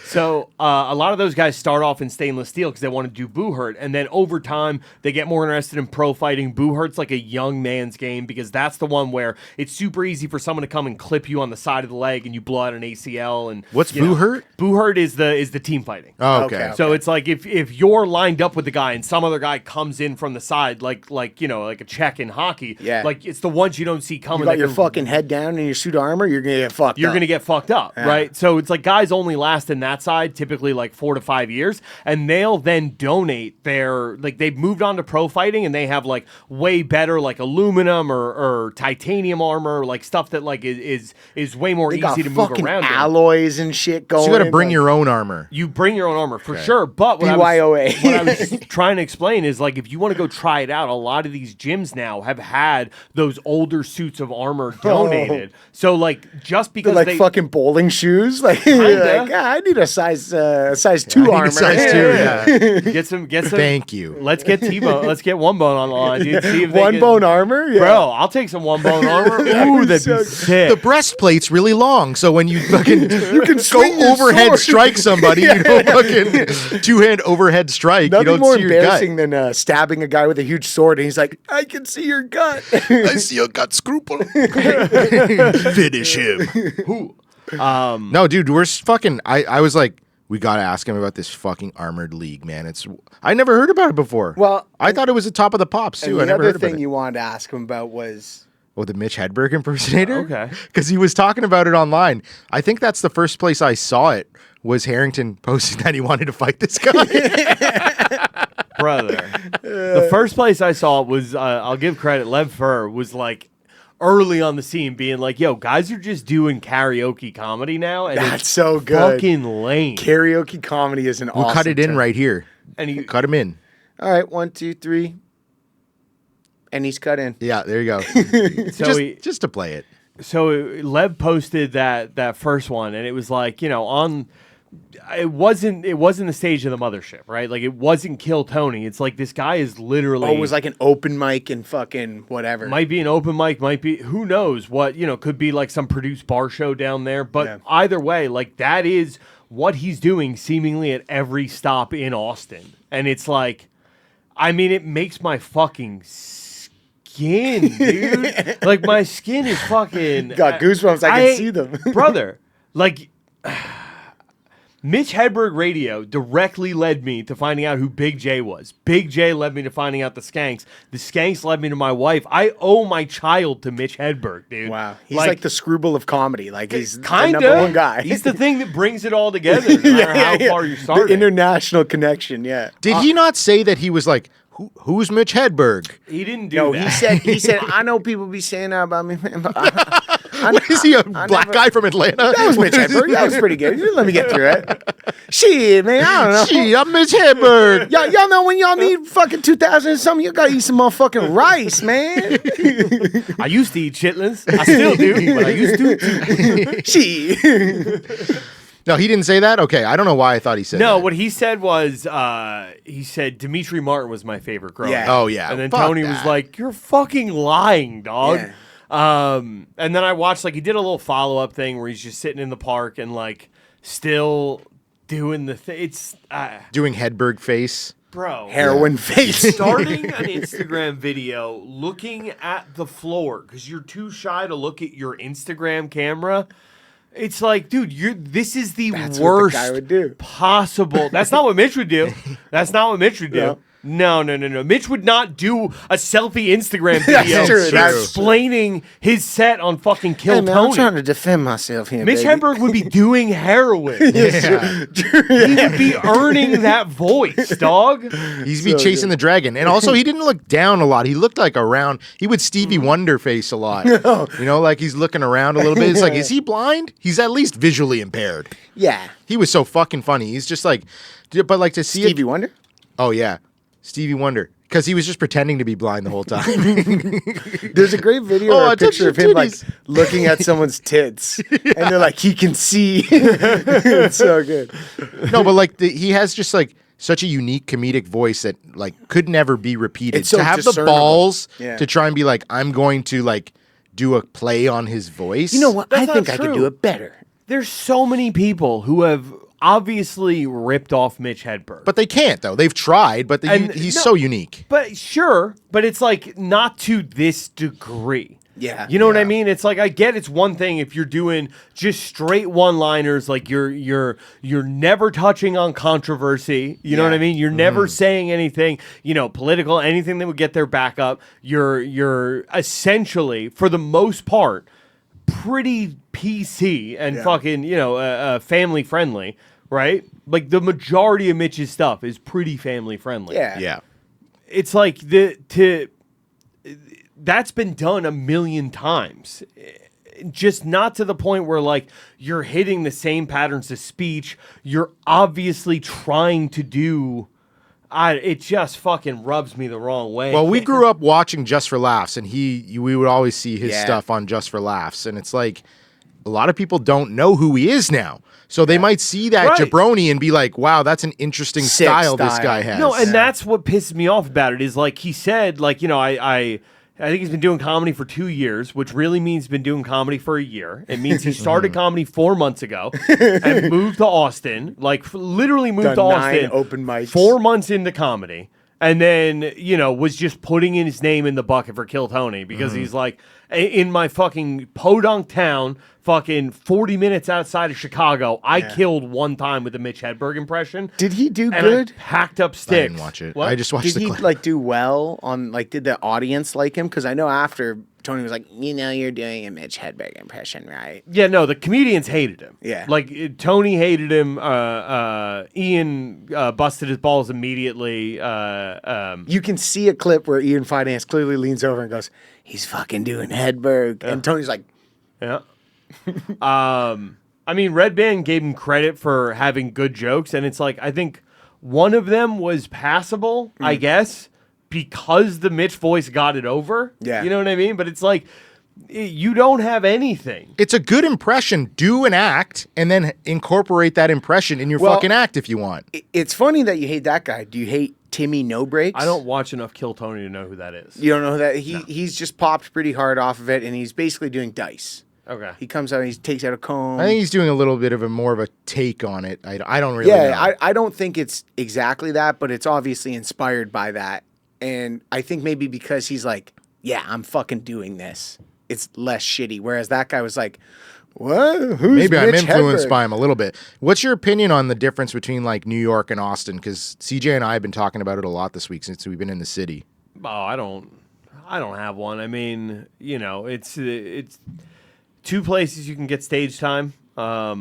So a lot of those guys start off in stainless steel because they want to do boo hurt, and then over time they get more interested in pro fighting. Boo hurt's like a young man's game because that's the one where it's super easy for someone to come and clip you on the side of the leg and you blow out an ACL. And What's you boo know, hurt? Boo hurt is the team fighting. Oh, okay. Okay. So it's like if you're lined up with the guy and some other guy comes in from the side, like a check in hockey. Yeah. Like it's the ones you don't see coming. You got that your can- fucking head down in your suit armor, you're going to get fucked You're up. going to get fucked up, right? So it's like guys only last in that side typically like 4 to 5 years, and they'll then donate their they've moved on to pro fighting, and they have like way better like aluminum or titanium armor, like stuff that like is way more They easy got to move fucking around in. alloys and shit going. So you got to bring like- your own armor. You bring your own armor for sure, but what BYOA. what I was trying to explain is like if you want to go try it out, a lot of these gyms now have had those older suits of armor donated. So like just because like they fucking bowling shoes. Like, Kinda. like, I need a size 2 I need a armor. size 2, yeah. get some Thank you. Let's get T-Bone. Let's get One Bone on the line, dude. See if they One can- bone armor? Yeah. Bro, I'll take some One Bone armor. Ooh, that'd So be good. sick. The breastplate's really long, so when you fucking you can swing your overhead sword. strike somebody, you don't fucking two-hand overhead strike. Nothing you don't more see your gut. embarrassing than stabbing a guy with a huge sword, and he's like, I can see your gut. I see your gut scruple. Finish him. No, dude, we're fucking. I was like, we gotta ask him about this fucking Armored League, man. I never heard about it before. Well, I thought it was the top of the pops too. I And the never other heard about thing it. you wanted to ask him about was Oh, the Mitch Hedberg impersonator? Okay. Because he was talking about it online. I think that's the first place I saw it was Harrington posting that he wanted to fight this guy. Brother. The first place I saw it was, I'll give credit, Lev Fur was like early on the scene being like, yo, guys are just doing karaoke comedy now. And That's it's so good. fucking lame. Karaoke comedy is an We'll awesome cut it in term. right here. And he, Cut him in. All right, 1, 2, 3. And he's cut in. Yeah, there you go. just to play it. So Lev posted that first one, and it was like, you know, it wasn't the stage of the mothership, right? Like it wasn't Kill Tony. It's like this guy is literally. Oh, it was like an open mic and fucking whatever. Might be an open mic, might be who knows what, you know, could be like some produced bar show down there. But Yeah. either way, like that is what he's doing seemingly at every stop in Austin. And it's like, I mean, it makes my fucking skin, dude. Like my skin is fucking Got goosebumps. I can see them. brother. Like Mitch Hedberg Radio directly led me to finding out who Big J was. Big J led me to finding out the Skanks. The Skanks led me to my wife. I owe my child to Mitch Hedberg, dude. Wow. He's like the Screwball of comedy. Like he's Kinda. the number one guy. He's the thing that brings it all together, no matter how far you The start. international connection, yeah. Did he not say that he was like, who's Mitch Hedberg? He didn't do No, that. he said, I know people be saying that about me, man, but What is he, a black guy from Atlanta? That was Mitch Hedberg. That was pretty good. You let me get through it. Shit, man, I don't know. Gee, I'm Mitch Hedberg. Y'all know when y'all need fucking 2,000 and something, you gotta eat some motherfucking rice, man. I used to eat chitlins. I still do, but I used to. Shit. No, he didn't say that? Okay, I don't know why I thought he said No, that. what he said was, he said Dimitri Martin was my favorite growing Yeah. up. Oh, yeah. And then Fuck Tony was that. like, you're fucking lying, dog. Yeah. And then I watched, like, he did a little follow-up thing where he's just sitting in the park and, like, still doing the thing. It's, Doing Hedberg face. bro. Heroin face. Starting an Instagram video looking at the floor because you're too shy to look at your Instagram camera. It's like, dude, this is the That's what the worst guy would do. possible. That's not what Mitch would do. That's not what Mitch would do. No. No. Mitch would not do a selfie Instagram That's video true, that's explaining his set on fucking Kill Hey, man, Tony. I'm trying to defend myself here, Mitch baby. Hedberg would be doing heroin. Yeah. He would be earning that voice, dog. He's be chasing the dragon. And also, he didn't look down a lot. He looked like around. He would Stevie Wonder face a lot. You know, like he's looking around a little bit. It's like, is he blind? He's at least visually impaired. Yeah. He was so fucking funny. He's just like, but like to see Stevie Wonder? Oh, yeah. Stevie Wonder. Because he was just pretending to be blind the whole time. There's a great video Oh, or I a picture of touched him your like titties. looking at someone's tits, and they're like, he can see. It's so good. No, but like he has just like such a unique comedic voice that like could never be repeated. It's so to have the discernible. balls Yeah. to try and be like, I'm going to like do a play on his voice. You know what? That's I not think I could true. do it better. There's so many people who have obviously ripped off Mitch Hedberg. But they can't though. They've tried, but he's no. so unique. But sure, but it's like not to this degree. Yeah. You know what I Yeah. mean? It's like I get it's one thing if you're doing just straight one-liners, like you're never touching on controversy. You know what I mean? You're never saying anything, political, anything that would get their back up. You're essentially, for the most part, pretty PC and fucking, family friendly, right? Like the majority of Mitch's stuff is pretty family friendly. Yeah. Yeah. It's like that's been done a million times. Just not to the point where like you're hitting the same patterns of speech. You're obviously trying to do it just fucking rubs me the wrong way. Well, we grew up watching Just for Laughs, and we would always see his Yeah. stuff on Just for Laughs, and it's like a lot of people don't know who he is now. So they might see that Right. jabroni and be like, wow, that's an interesting Sick style this style. guy has. No, and that's what pisses me off about it is like he said, like, I think he's been doing comedy for 2 years, which really means he's been doing comedy for a year. It means he started comedy 4 months ago and moved to Austin, like literally moved Done to 9 Austin. open mics. 4 months into comedy. And then, was just putting in his name in the bucket for Kill Tony because he's like, in my fucking podunk town, fucking 40 minutes outside of Chicago, I killed one time with a Mitch Hedberg impression. Did he do And good? I packed up I sticks. didn't watch it. What? I just watched Did the he clip. like do well on like? Did the audience like him? Because I know after Tony was like, you're doing a Mitch Hedberg impression, right? Yeah, no, the comedians hated him. Yeah. Like, Tony hated him. Ian busted his balls immediately. You can see a clip where Ian Finance clearly leans over and goes, "He's fucking doing Hedberg," and Tony's like, Yeah. I mean, Red Band gave him credit for having good jokes, and it's like, I think one of them was passable, I guess, because the Mitch voice got it over. Yeah. You know what I mean? But it's like, you don't have anything. It's a good impression. Do an act and then incorporate that impression in your Well, fucking act if you want. It's funny that you hate that guy. Do you hate Timmy No Breaks? I don't watch enough Kill Tony to know who that is. You don't know who that he's just popped pretty hard off of it, and he's basically doing dice. Okay. He comes out and he takes out a comb. I think he's doing a little bit of a more of a take on it. I don't really know. Yeah, I don't think it's exactly that, but it's obviously inspired by that. And I think maybe because he's like, yeah, I'm fucking doing this, it's less shitty. Whereas that guy was like, what? Who's Maybe I'm Mitch influenced Hedberg? by him a little bit. What's your opinion on the difference between like New York and Austin? Because CJ and I have been talking about it a lot this week since we've been in the city. Oh, I don't have one. I mean, it's two places you can get stage time. A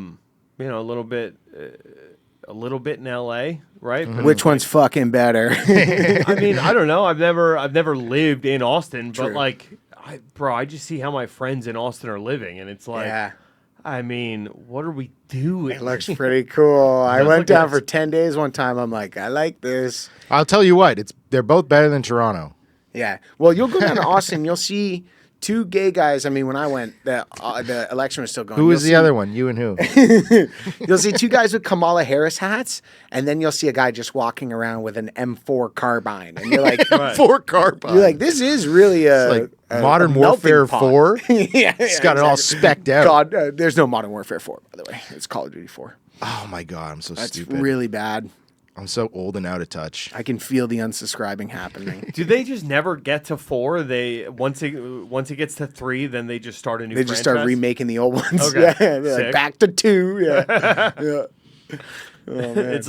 little bit in LA, right? But Which one's fucking better? I mean, I don't know. I've never lived in Austin, but True. like, I just see how my friends in Austin are living, and it's like, Yeah. I mean, what are we doing? It looks pretty cool. I does went look down nice. for 10 days one time. I'm like, I like this. I'll tell you what, they're both better than Toronto. Yeah. Well, you'll go down to Austin. You'll see two gay guys. I mean, when I went, the election was still going. Who was You'll the see- other one? You and who? You'll see two guys with Kamala Harris hats, and then you'll see a guy just walking around with an M4 carbine, and you're like, Right. 4 carbine. you're like, this is really like Modern Warfare 4. Yeah, It's got it all specced out. God, there's no Modern Warfare 4, by the way. It's Call of Duty 4. Oh my god, I'm so That's stupid. really bad. I'm so old and out of touch. I can feel the unsubscribing happening. Do they just never get to 4? They once it gets to 3, then they just start a new. They just start franchise? remaking the old ones. Okay. Yeah, they're like, Sick. back to 2. Yeah, yeah. It's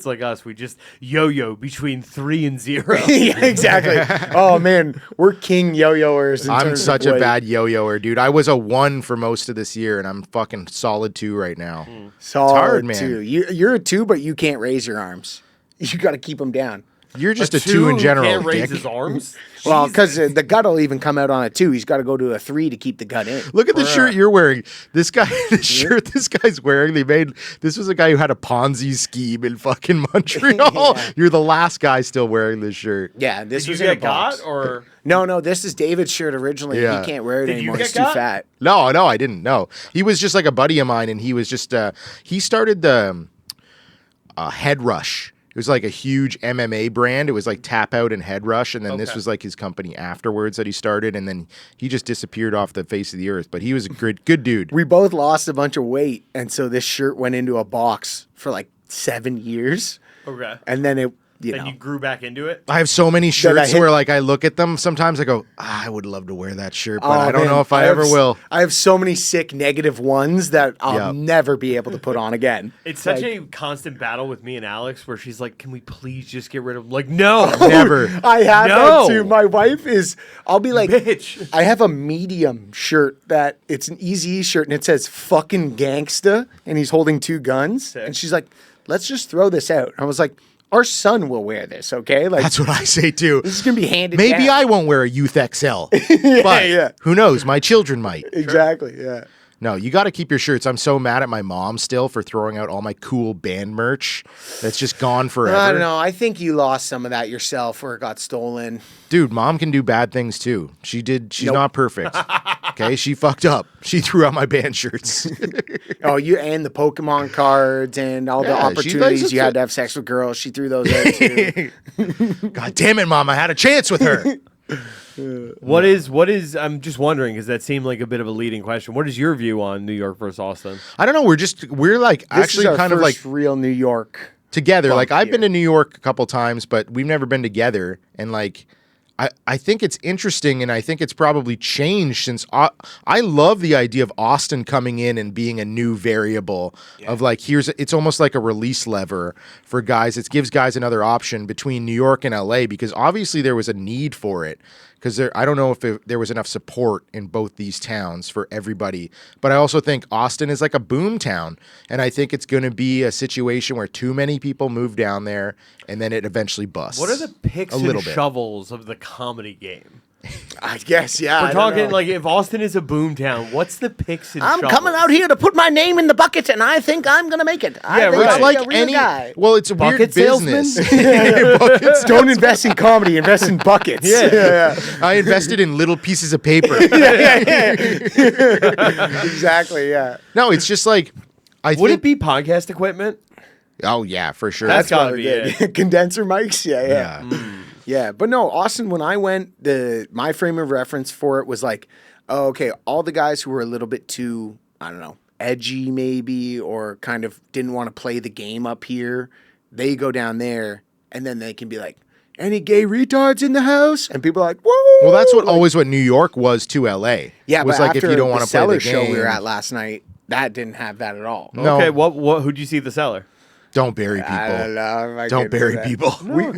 like us. We just yo-yo between 3 and 0. Yeah, exactly. Oh man, we're king yo-yoers. I'm such a bad yo-yoer, dude. I was a 1 for most of this year, and I'm fucking solid 2 right now. Solid hard, man. 2. You're a 2, but you can't raise your arms. You got to keep them down. You're just a 2 in general, Can't raise dick. his arms. Well, because the gut will even come out on a 2. He's got to go to a 3 to keep the gut in. Look at the shirt you're wearing. This guy, the shirt this guy's wearing, this was a guy who had a Ponzi scheme in fucking Montreal. Yeah. You're the last guy still wearing this shirt. Yeah, this Did was you in a get box. got or? No, this is David's shirt originally. Yeah. He can't wear it Did you anymore. get He's too got? fat. No, I didn't know. He was just like a buddy of mine, and he was just he started the Head Rush. It was like a huge MMA brand. It was like Tap Out and Head Rush, and then this was like his company afterwards that he started, and then he just disappeared off the face of the earth. But he was a good dude. We both lost a bunch of weight, and so this shirt went into a box for like 7 years, Okay. and then it, And you grew back into it. I have so many I shirts hit- where like I look at them sometimes I go, I would love to wear that shirt, but Oh, I don't man, know if I ever will. I have so many sick negative ones that I'll Yep. never be able to put on again. It's such a constant battle with me and Alex where she's like, can we please just get rid of like, no. Never. I have No. that too. My wife is, I'll be like, Bitch. I have a medium shirt that it's an Easy shirt and it says fucking gangsta and he's holding 2 guns. Sick. And she's like, let's just throw this out. I was like, our son will wear this, okay? Like, That's what I say too. this is going to be handed Maybe down. I won't wear a Youth XL, but yeah. who knows? My children might. Exactly, yeah. No, you got to keep your shirts. I'm so mad at my mom still for throwing out all my cool band merch that's just gone forever. I don't know. I think you lost some of that yourself or it got stolen. Dude, mom can do bad things too. She's Nope. not perfect. Okay, she fucked up. She threw out my band shirts. Oh, you and the Pokemon cards and all the Yeah, she likes opportunities it you had too. to have sex with girls. She threw those out too. God damn it, mom! I had a chance with her. What is, I'm just wondering, because that seemed like a bit of a leading question. What is your view on New York versus Austin? I don't know. We're like This actually is our kind of like first real New York. together. bump Like I've been here. to New York a couple times, but we've never been together. And like, I think it's interesting, and I think it's probably changed since I love the idea of Austin coming in and being a new variable of like it's almost like a release lever for guys. It gives guys another option between New York and LA because obviously there was a need for it. Because I don't know if there was enough support in both these towns for everybody. But I also think Austin is like a boom town. And I think it's going to be a situation where too many people move down there and then it eventually busts. What are the picks A and little bit. shovels of the comedy game? I guess, yeah. We're I don't talking know. like if Austin is a boom town, what's the picks and I'm shovels? coming out here to put my name in the bucket, and I think I'm gonna make it. I think right. I'll It's be like a real any. guy. Well, it's a Bucket weird salesman? business. Buckets. Don't invest in comedy. Invest in buckets. Yeah. I invested in little pieces of paper. Exactly. Yeah. No, it's just like I Would think. it be podcast equipment? Oh yeah, for sure. That's gotta probably be good. it. Condenser mics. Yeah. yeah. Yeah, but no, Austin, when I went, my frame of reference for it was like, oh, okay, all the guys who were a little bit too, I don't know, edgy maybe, or kind of didn't want to play the game up here, they go down there, and then they can be like, any gay retards in the house? And people are like, whoa. Well, that's always what New York was to LA. Yeah, was but like if after you don't want the to play Cellar the game. show we were at last night, that didn't have that at all. No. Okay, who'd you see at the cellar? Don't bury people. I don't know. If I Don't could do bury that. people.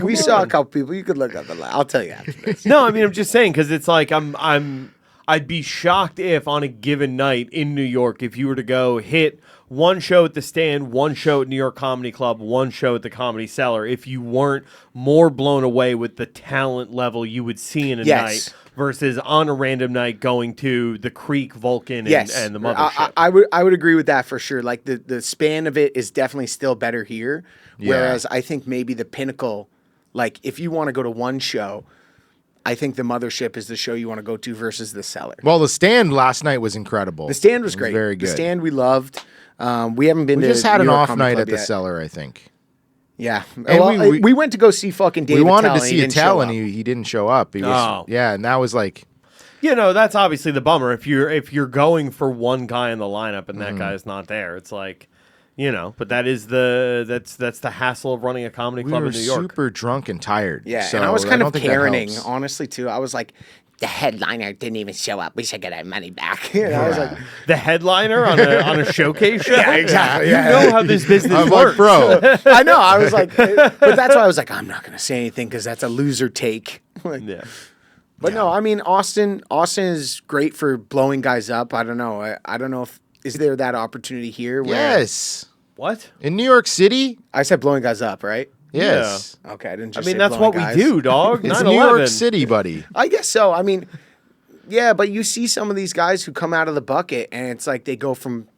We saw a couple people. You could look up the line. I'll tell you after this. No, I mean I'm just saying because it's like I'd be shocked if on a given night in New York, if you were to go hit one show at the Stand, one show at New York Comedy Club, one show at the Comedy Cellar, if you weren't more blown away with the talent level you would see in a Yes. night versus on a random night going to the Creek, Vulcan, Yes, and the Mothership. I would agree with that for sure. Like the span of it is definitely still better here. Whereas I think maybe the pinnacle, like if you want to go to one show, I think the Mothership is the show you want to go to versus the Cellar. Well, the Stand last night was incredible. The Stand was It great. Very good. The Stand we loved. We haven't been We to just had New an York off Comedy night Club at the yet. Cellar, I think. Yeah, And we we went to go see fucking David. we wanted Tell, to and he see didn't Attell, show and up. he didn't show up. He was, Oh. Yeah, and that was like, You know, that's obviously the bummer. If you're going for one guy in the lineup and Mm-hmm. that guy's not there, it's like, you know. But that's the hassle of running a comedy we club were in New York. super drunk and tired. Yeah, so and I was kind don't of think that Karening, helps. honestly, too. I was like, the headliner didn't even show up. We should get our money back. And I was like, The headliner on a showcase show. yeah, exactly. You know how this business I'm works, like, bro. I know. I was like, but that's why I was like, I'm not going to say anything because that's a loser take. Like, Yeah. but no, I mean, Austin is great for blowing guys up. I don't know. I don't know if, is there that opportunity here? Where Yes. What? In New York City? I said blowing guys up, right? Yes. Okay. I didn't I just mean, say that's blowing what guys. we do, dog. It's 9/11. New York City, buddy. I guess so. I mean, yeah, but you see some of these guys who come out of the bucket and it's like they go from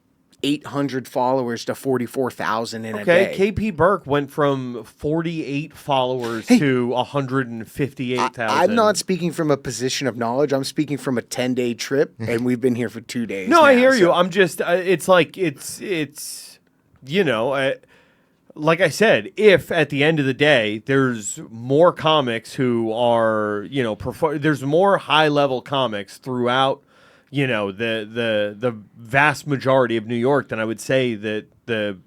800 followers to 44,000 in a day. Okay, KP Burke went from 48 followers to 158,000. I'm not speaking from a position of knowledge. I'm speaking from a 10-day trip, and we've been here for 2 days. No, I now, hear you. so- I'm just, it's like, it's you know, like I said, if at the end of the day there's more comics who are, you know, there's more high level comics throughout, you know, the vast majority of New York, then I would say that the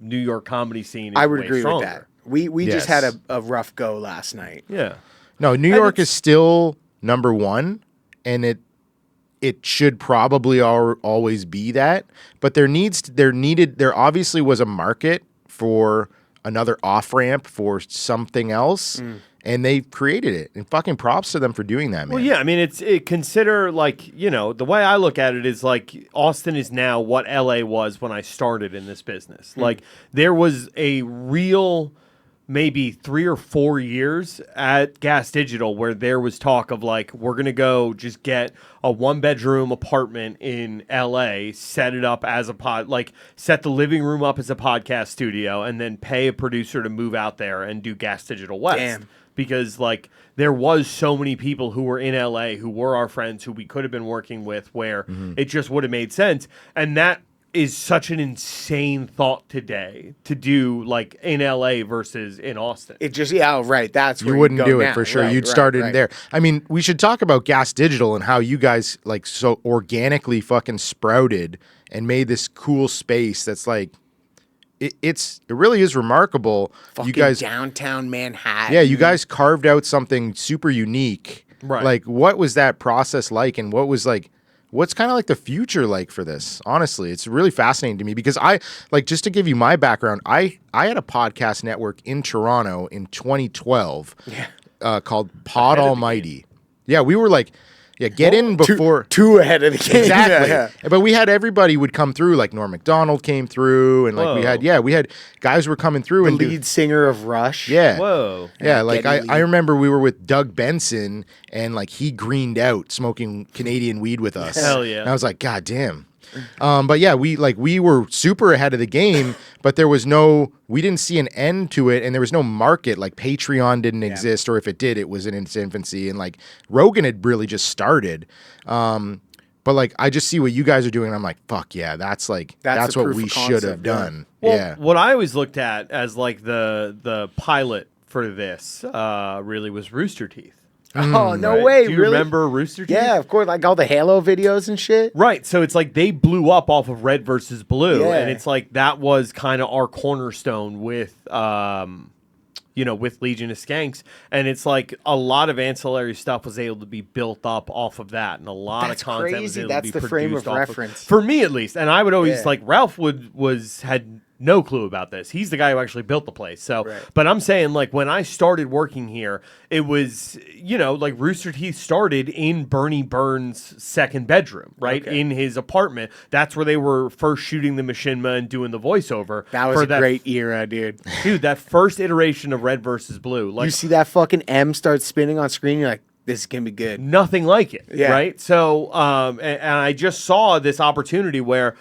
New York comedy scene is I would way agree stronger. with that. We just Yes. had a rough go last night. Yeah. No, New York is still number one, and it should probably always be that. But there obviously was a market for another off ramp for something else, and they created it. And fucking props to them for doing that, man. Well, yeah, I mean, consider, like, you know, the way I look at it is like Austin is now what LA was when I started in this business. Like, there was a real maybe 3 or 4 years at Gas Digital where there was talk of like, we're going to go just get a 1-bedroom apartment in LA, set it up as set the living room up as a podcast studio, and then pay a producer to move out there and do Gas Digital West. Damn. Because like there was so many people who were in LA who were our friends who we could have been working with where it just would have made sense. And that is such an insane thought today to do like in LA versus in Austin. It just right. That's where You wouldn't go do now. it for sure. Right, You'd right, start in right. there. I mean, we should talk about Gas Digital and how you guys like so organically fucking sprouted and made this cool space that's like it really is remarkable. Fucking you guys downtown Manhattan. Yeah, you guys carved out something super unique. Right. Like what was that process like, and what's kind of like the future like for this? Honestly, it's really fascinating to me because I like, just to give you my background, I had a podcast network in Toronto in 2012 called Pod Almighty. Yeah, we were like, get in before two ahead of the game. exactly. Yeah. But we had everybody would come through, like Norm Macdonald came through, and like Whoa. we had guys were coming through The and lead singer of Rush. yeah. Whoa. Yeah, like Getting I lead. remember we were with Doug Benson and like he greened out smoking Canadian weed with us. Hell yeah. And I was like, God damn. But yeah, we were super ahead of the game, but we didn't see an end to it, and there was no market. Like Patreon didn't exist, or if it did, it was in its infancy, and like Rogan had really just started. But like I just see what you guys are doing, and I'm like, fuck yeah, that's the what proof we of should have concept, yeah. done. Well, Yeah. what I always looked at as like the pilot for this really was Rooster Teeth. Oh, no right? way. Do you really? remember Rooster Teeth? Yeah, of course. Like all the Halo videos and shit. Right. So it's like they blew up off of Red versus Blue. Yeah. And it's like that was kind of our cornerstone with with Legion of Skanks. And it's like a lot of ancillary stuff was able to be built up off of that. And a lot That's of content was crazy. able That's to be the frame produced of off reference. for me at least. And I would always Yeah. like Ralph had no clue about this. He's the guy who actually built the place. So, Right. but I'm saying like when I started working here, it was, like Rooster Teeth started in Bernie Burns' second bedroom, right? Okay. In his apartment. That's where they were first shooting the machinima and doing the voiceover. That was for a great era, dude. Dude, that first iteration of Red versus Blue. Like You see that fucking M start spinning on screen, you're like, this is gonna be good. nothing like it. Yeah. Right. So, and I just saw this opportunity where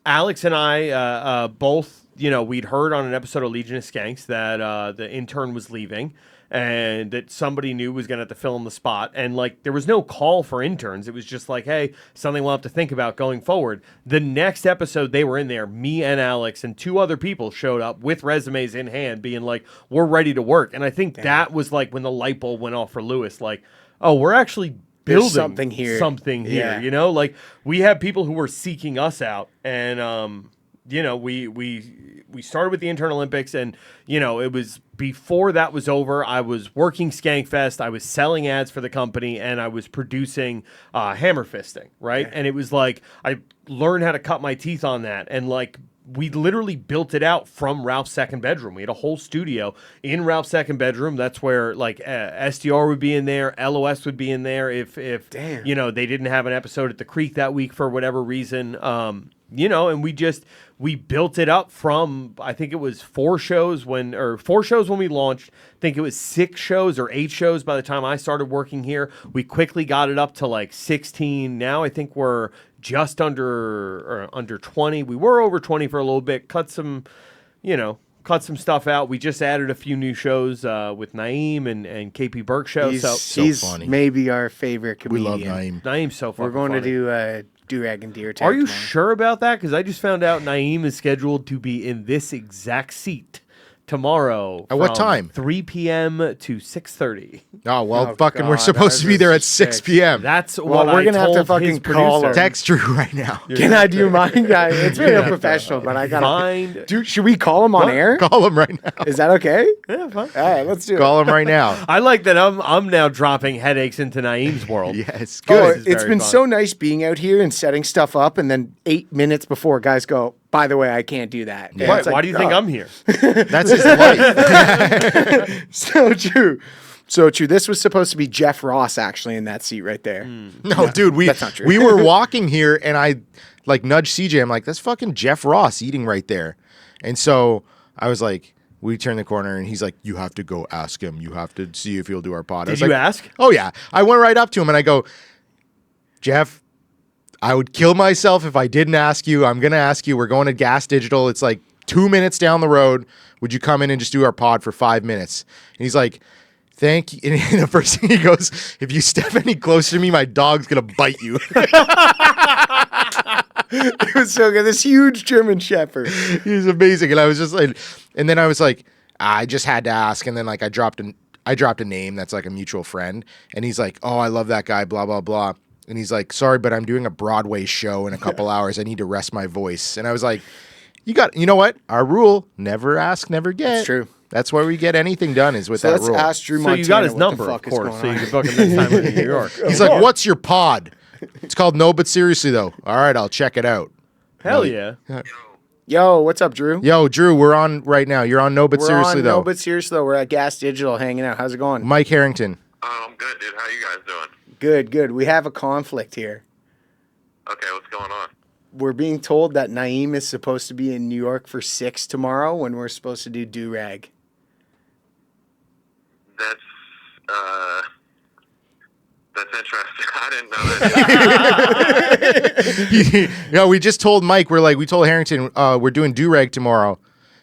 Alex and I both, we'd heard on an episode of Legion of Skanks that the intern was leaving and that somebody new was going to have to fill in the spot. And like, there was no call for interns. It was just like, hey, something we'll have to think about going forward. The next episode they were in there, me and Alex and 2 other people showed up with resumes in hand being like, we're ready to work. And I think that was like when the light bulb went off for Lewis, like, oh, we're actually There's building something here. like we have people who were seeking us out, and you know, we started with the Intern Olympics, and you know, it was before that was over. I was working Skankfest, I was selling ads for the company, and I was producing Hammer Fisting, right? And it was like I learned how to cut my teeth on that, and like we literally built it out from Ralph's second bedroom. We had a whole studio in Ralph's second bedroom. That's where like SDR would be in there, LOS would be in there if Damn. you know they didn't have an episode at the Creek that week for whatever reason. You know, and we built it up from, I think it was 4 shows when we launched. I think it was 6 shows or 8 shows by the time I started working here. We quickly got it up to like 16. Now I think we're just under 20. We were over 20 for a little bit. Cut some stuff out. We just added a few new shows with Naeem and KP Burke show. He's funny. maybe our favorite We comedian. love Naeem. Naeem's so fucking We're going funny. to do Durag and Deer Tag Are you tomorrow. sure about that? Because I just found out Naeem is scheduled to be in this exact seat tomorrow. At what from time? 3 p.m. to 6:30. Oh, well, Oh, fucking, we're God, supposed to be ours there is at 6 6. p.m. That's Well, what we're I gonna have to told fucking his call producer. him. Text Drew right now. Can I do mine, guy? It's very Yeah. unprofessional, but I gotta Find. Dude, should we call him on air? Call him right now. Is that okay? Yeah, fine. All right, let's do it. Call him right now. I like that I'm now dropping headaches into Naeem's world. Yes, Oh, good. This is it's very been fun. so nice being out here and setting stuff up, and then 8 minutes before, guys go, by the way, I can't do that. And Why, it's like, why do you think oh, I'm here? That's his life. So true. So true. This was supposed to be Jeff Ross actually in that seat right there. No, dude, that's not true. we were walking here, and I like nudged CJ. I'm like, that's fucking Jeff Ross eating right there. And so I was like, we turned the corner, and he's like, you have to go ask him. You have to see if he'll do our pod. I was Did you like, ask? Oh, yeah. I went right up to him, and I go, Jeff, I would kill myself if I didn't ask you. I'm going to ask you. We're going to Gas Digital. It's like 2 minutes down the road. Would you come in and just do our pod for 5 minutes? And he's like, thank you. And the first thing he goes, if you step any closer to me, my dog's going to bite you. It was so good. This huge German Shepherd. He's amazing. And I was just like, and then I was like, I just had to ask. And then like I dropped a name that's like a mutual friend. And he's like, oh, I love that guy, blah, blah, blah. And he's like, sorry, but I'm doing a Broadway show in a couple hours. I need to rest my voice. And I was like, you know what? Our rule, never ask, never get. That's true. That's why we get anything done is with So that let's rule. ask Drew So Montana you got his what the number, of fuck is course, going so you on. can book him next time in New York. He's like, what's your pod? It's called No But Seriously, though. All right, I'll check it out. Hell yeah. Yo, what's up, Drew? Yo, Drew, we're on right now. You're on No But We're Seriously, on, though. No, but seriously, though, we're at Gas Digital hanging out. How's it going? Mike Harrington. I'm good, dude. How you guys doing? Good, good. We have a conflict here. Okay, what's going on? We're being told that Naeem is supposed to be in New York for 6 tomorrow when we're supposed to do Durag. That's interesting. I didn't know that. Yeah, we just told Mike, we told Harrington, we're doing Durag tomorrow.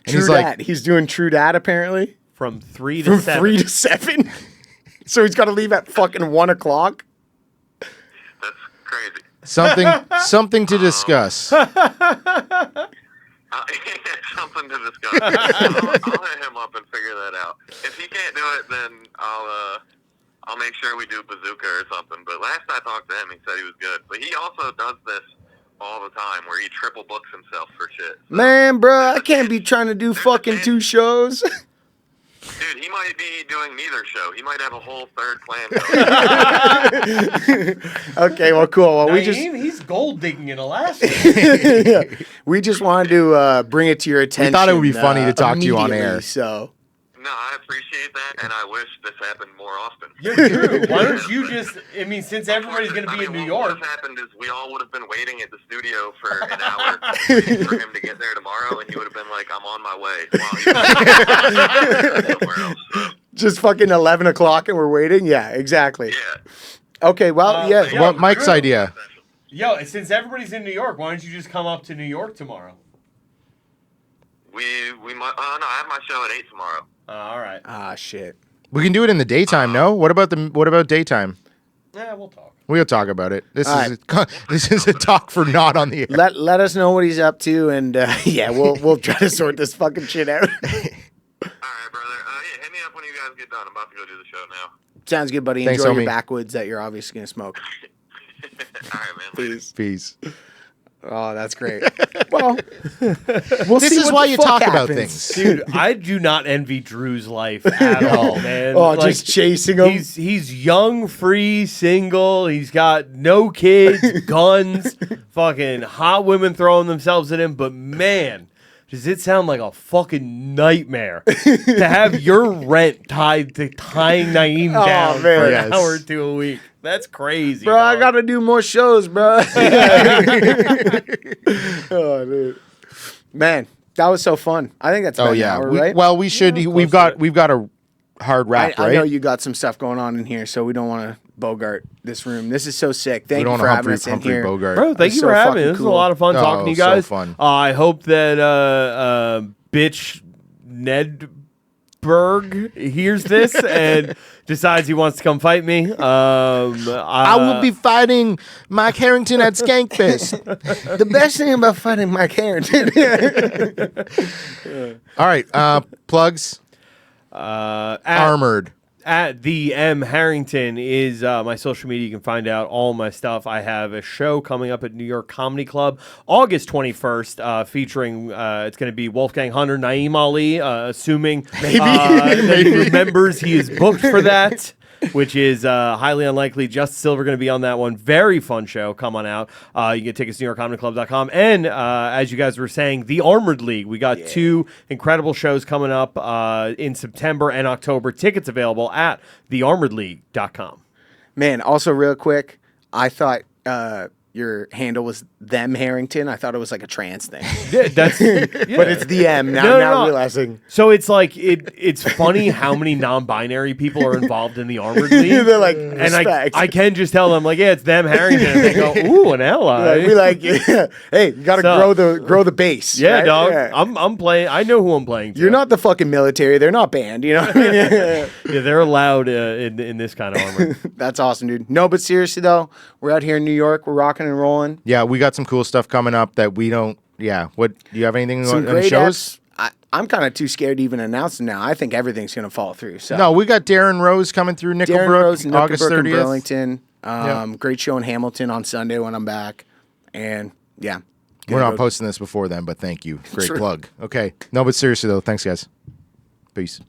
And True he's like, dat. He's doing True Dat, apparently. From 3 to From 7. 3 to 7. So he's got to leave at fucking 1 o'clock. That's crazy. something to discuss. Something to discuss. I'll hit him up and figure that out. If he can't do it, then I'll make sure we do Bazooka or something. But last I talked to him, he said he was good. But he also does this all the time, where he triple books himself for shit. Man, bruh, I can't be trying to do fucking 2 shows. Dude, he might be doing neither show. He might have a whole third plan going. Okay, well, cool. Well, He's gold digging in Alaska. we just wanted to bring it to your attention. thought it would be funny to talk to you on immediately, air. So No, I appreciate that, and I wish this happened more often. Yeah, Drew, why don't you just, I mean, since everybody's going to be in New What York. would have happened is we all would have been waiting at the studio for an hour waiting for him to get there tomorrow, and he would have been like, I'm on my way. While he was somewhere else. So, just fucking 11 o'clock and we're waiting? Yeah, exactly. yeah. Okay, well, yeah. yeah. What Mike's Drew. idea? Yo, since everybody's in New York, why don't you just come up to New York tomorrow? We might. Oh no, I have my show at 8 tomorrow. All right. Ah, shit. We can do it in the daytime. No, what about daytime? Yeah, we'll talk. We'll talk about it. This All is this is a talk for not on the air. Let us know what he's up to, and yeah, we'll try to sort this fucking shit out. All right, brother. Yeah, hit me up when you guys get done. I'm about to go do the show now. Sounds good, buddy. Thanks, Enjoy your homie. backwoods that you're obviously gonna smoke. All right, man. Later. Peace. Peace. Oh, that's great. Well, we'll This see is what why the you fuck talk about happens. things. Dude, I do not envy Drew's life at all, man. Oh, just chasing him. He's young, free, single. He's got no kids, guns, fucking hot women throwing themselves at him. But man, does it sound like a fucking nightmare to have your rent tied to tying Naeem down for man. an hour or two a week? That's crazy, Bro, I dog. gotta do more shows, bro. Oh, dude. Man, that was so fun. I think that's about an hour, right? Well, we should. We've got a hard wrap, I right? know you got some stuff going on in here, so we don't want to bogart this room. This is so sick. Thank we you don't for want having us in Humphrey here. Bogart. Bro, thank you so for having me. fucking This was a cool. lot of fun talking to you so guys. fun. I hope that bitch Nedberg hears this and decides he wants to come fight me. I will be fighting Mike Harrington at Skankfest. The best thing about fighting Mike Harrington. All right, plugs. Armored. At the M Harrington is my social media. You can find out all my stuff. I have a show coming up at New York Comedy Club August 21st featuring, it's going to be Wolfgang Hunter, Naeem Ali, assuming that he remembers he is booked for that, which is highly unlikely. Just Silver going to be on that one. Very fun show. Come on out. You can get tickets to NewYorkComedyClub.com. And as you guys were saying, the Armored League. We got 2 incredible shows coming up in September and October. Tickets available at thearmoredleague.com. Man, also real quick, I thought your handle was them Harrington. I thought it was like a trans thing. Yeah, that's, But it's the M. Now, No. realizing. So it's like it's funny how many non-binary people are involved in the Armored League. They're like, and respect. I can just tell them like, yeah, it's them Harrington. And they go, ooh, an ally. We like, yeah. Hey, you got to grow the base. Yeah, right? dog. Yeah. I'm playing. I know who I'm playing to. You're not the fucking military. They're not banned. You know what I mean? Yeah, they're allowed in this kind of armor. That's awesome, dude. No, but seriously though, we're out here in New York. We're rocking and rolling. Yeah, we got some cool stuff coming up that we don't. Yeah, what do you have anything Some on great shows? I'm kind of too scared to even announce them now. I think everything's gonna fall through. So No, we got Darren Rose coming through Darren Nickelbrook, Rose, August Nickelbrook, and 30th. Burlington. Great show in Hamilton on Sunday when I'm back. And yeah, We're not posting this before then, but thank you. Great True. plug. Okay, no, but seriously though, thanks guys. Peace.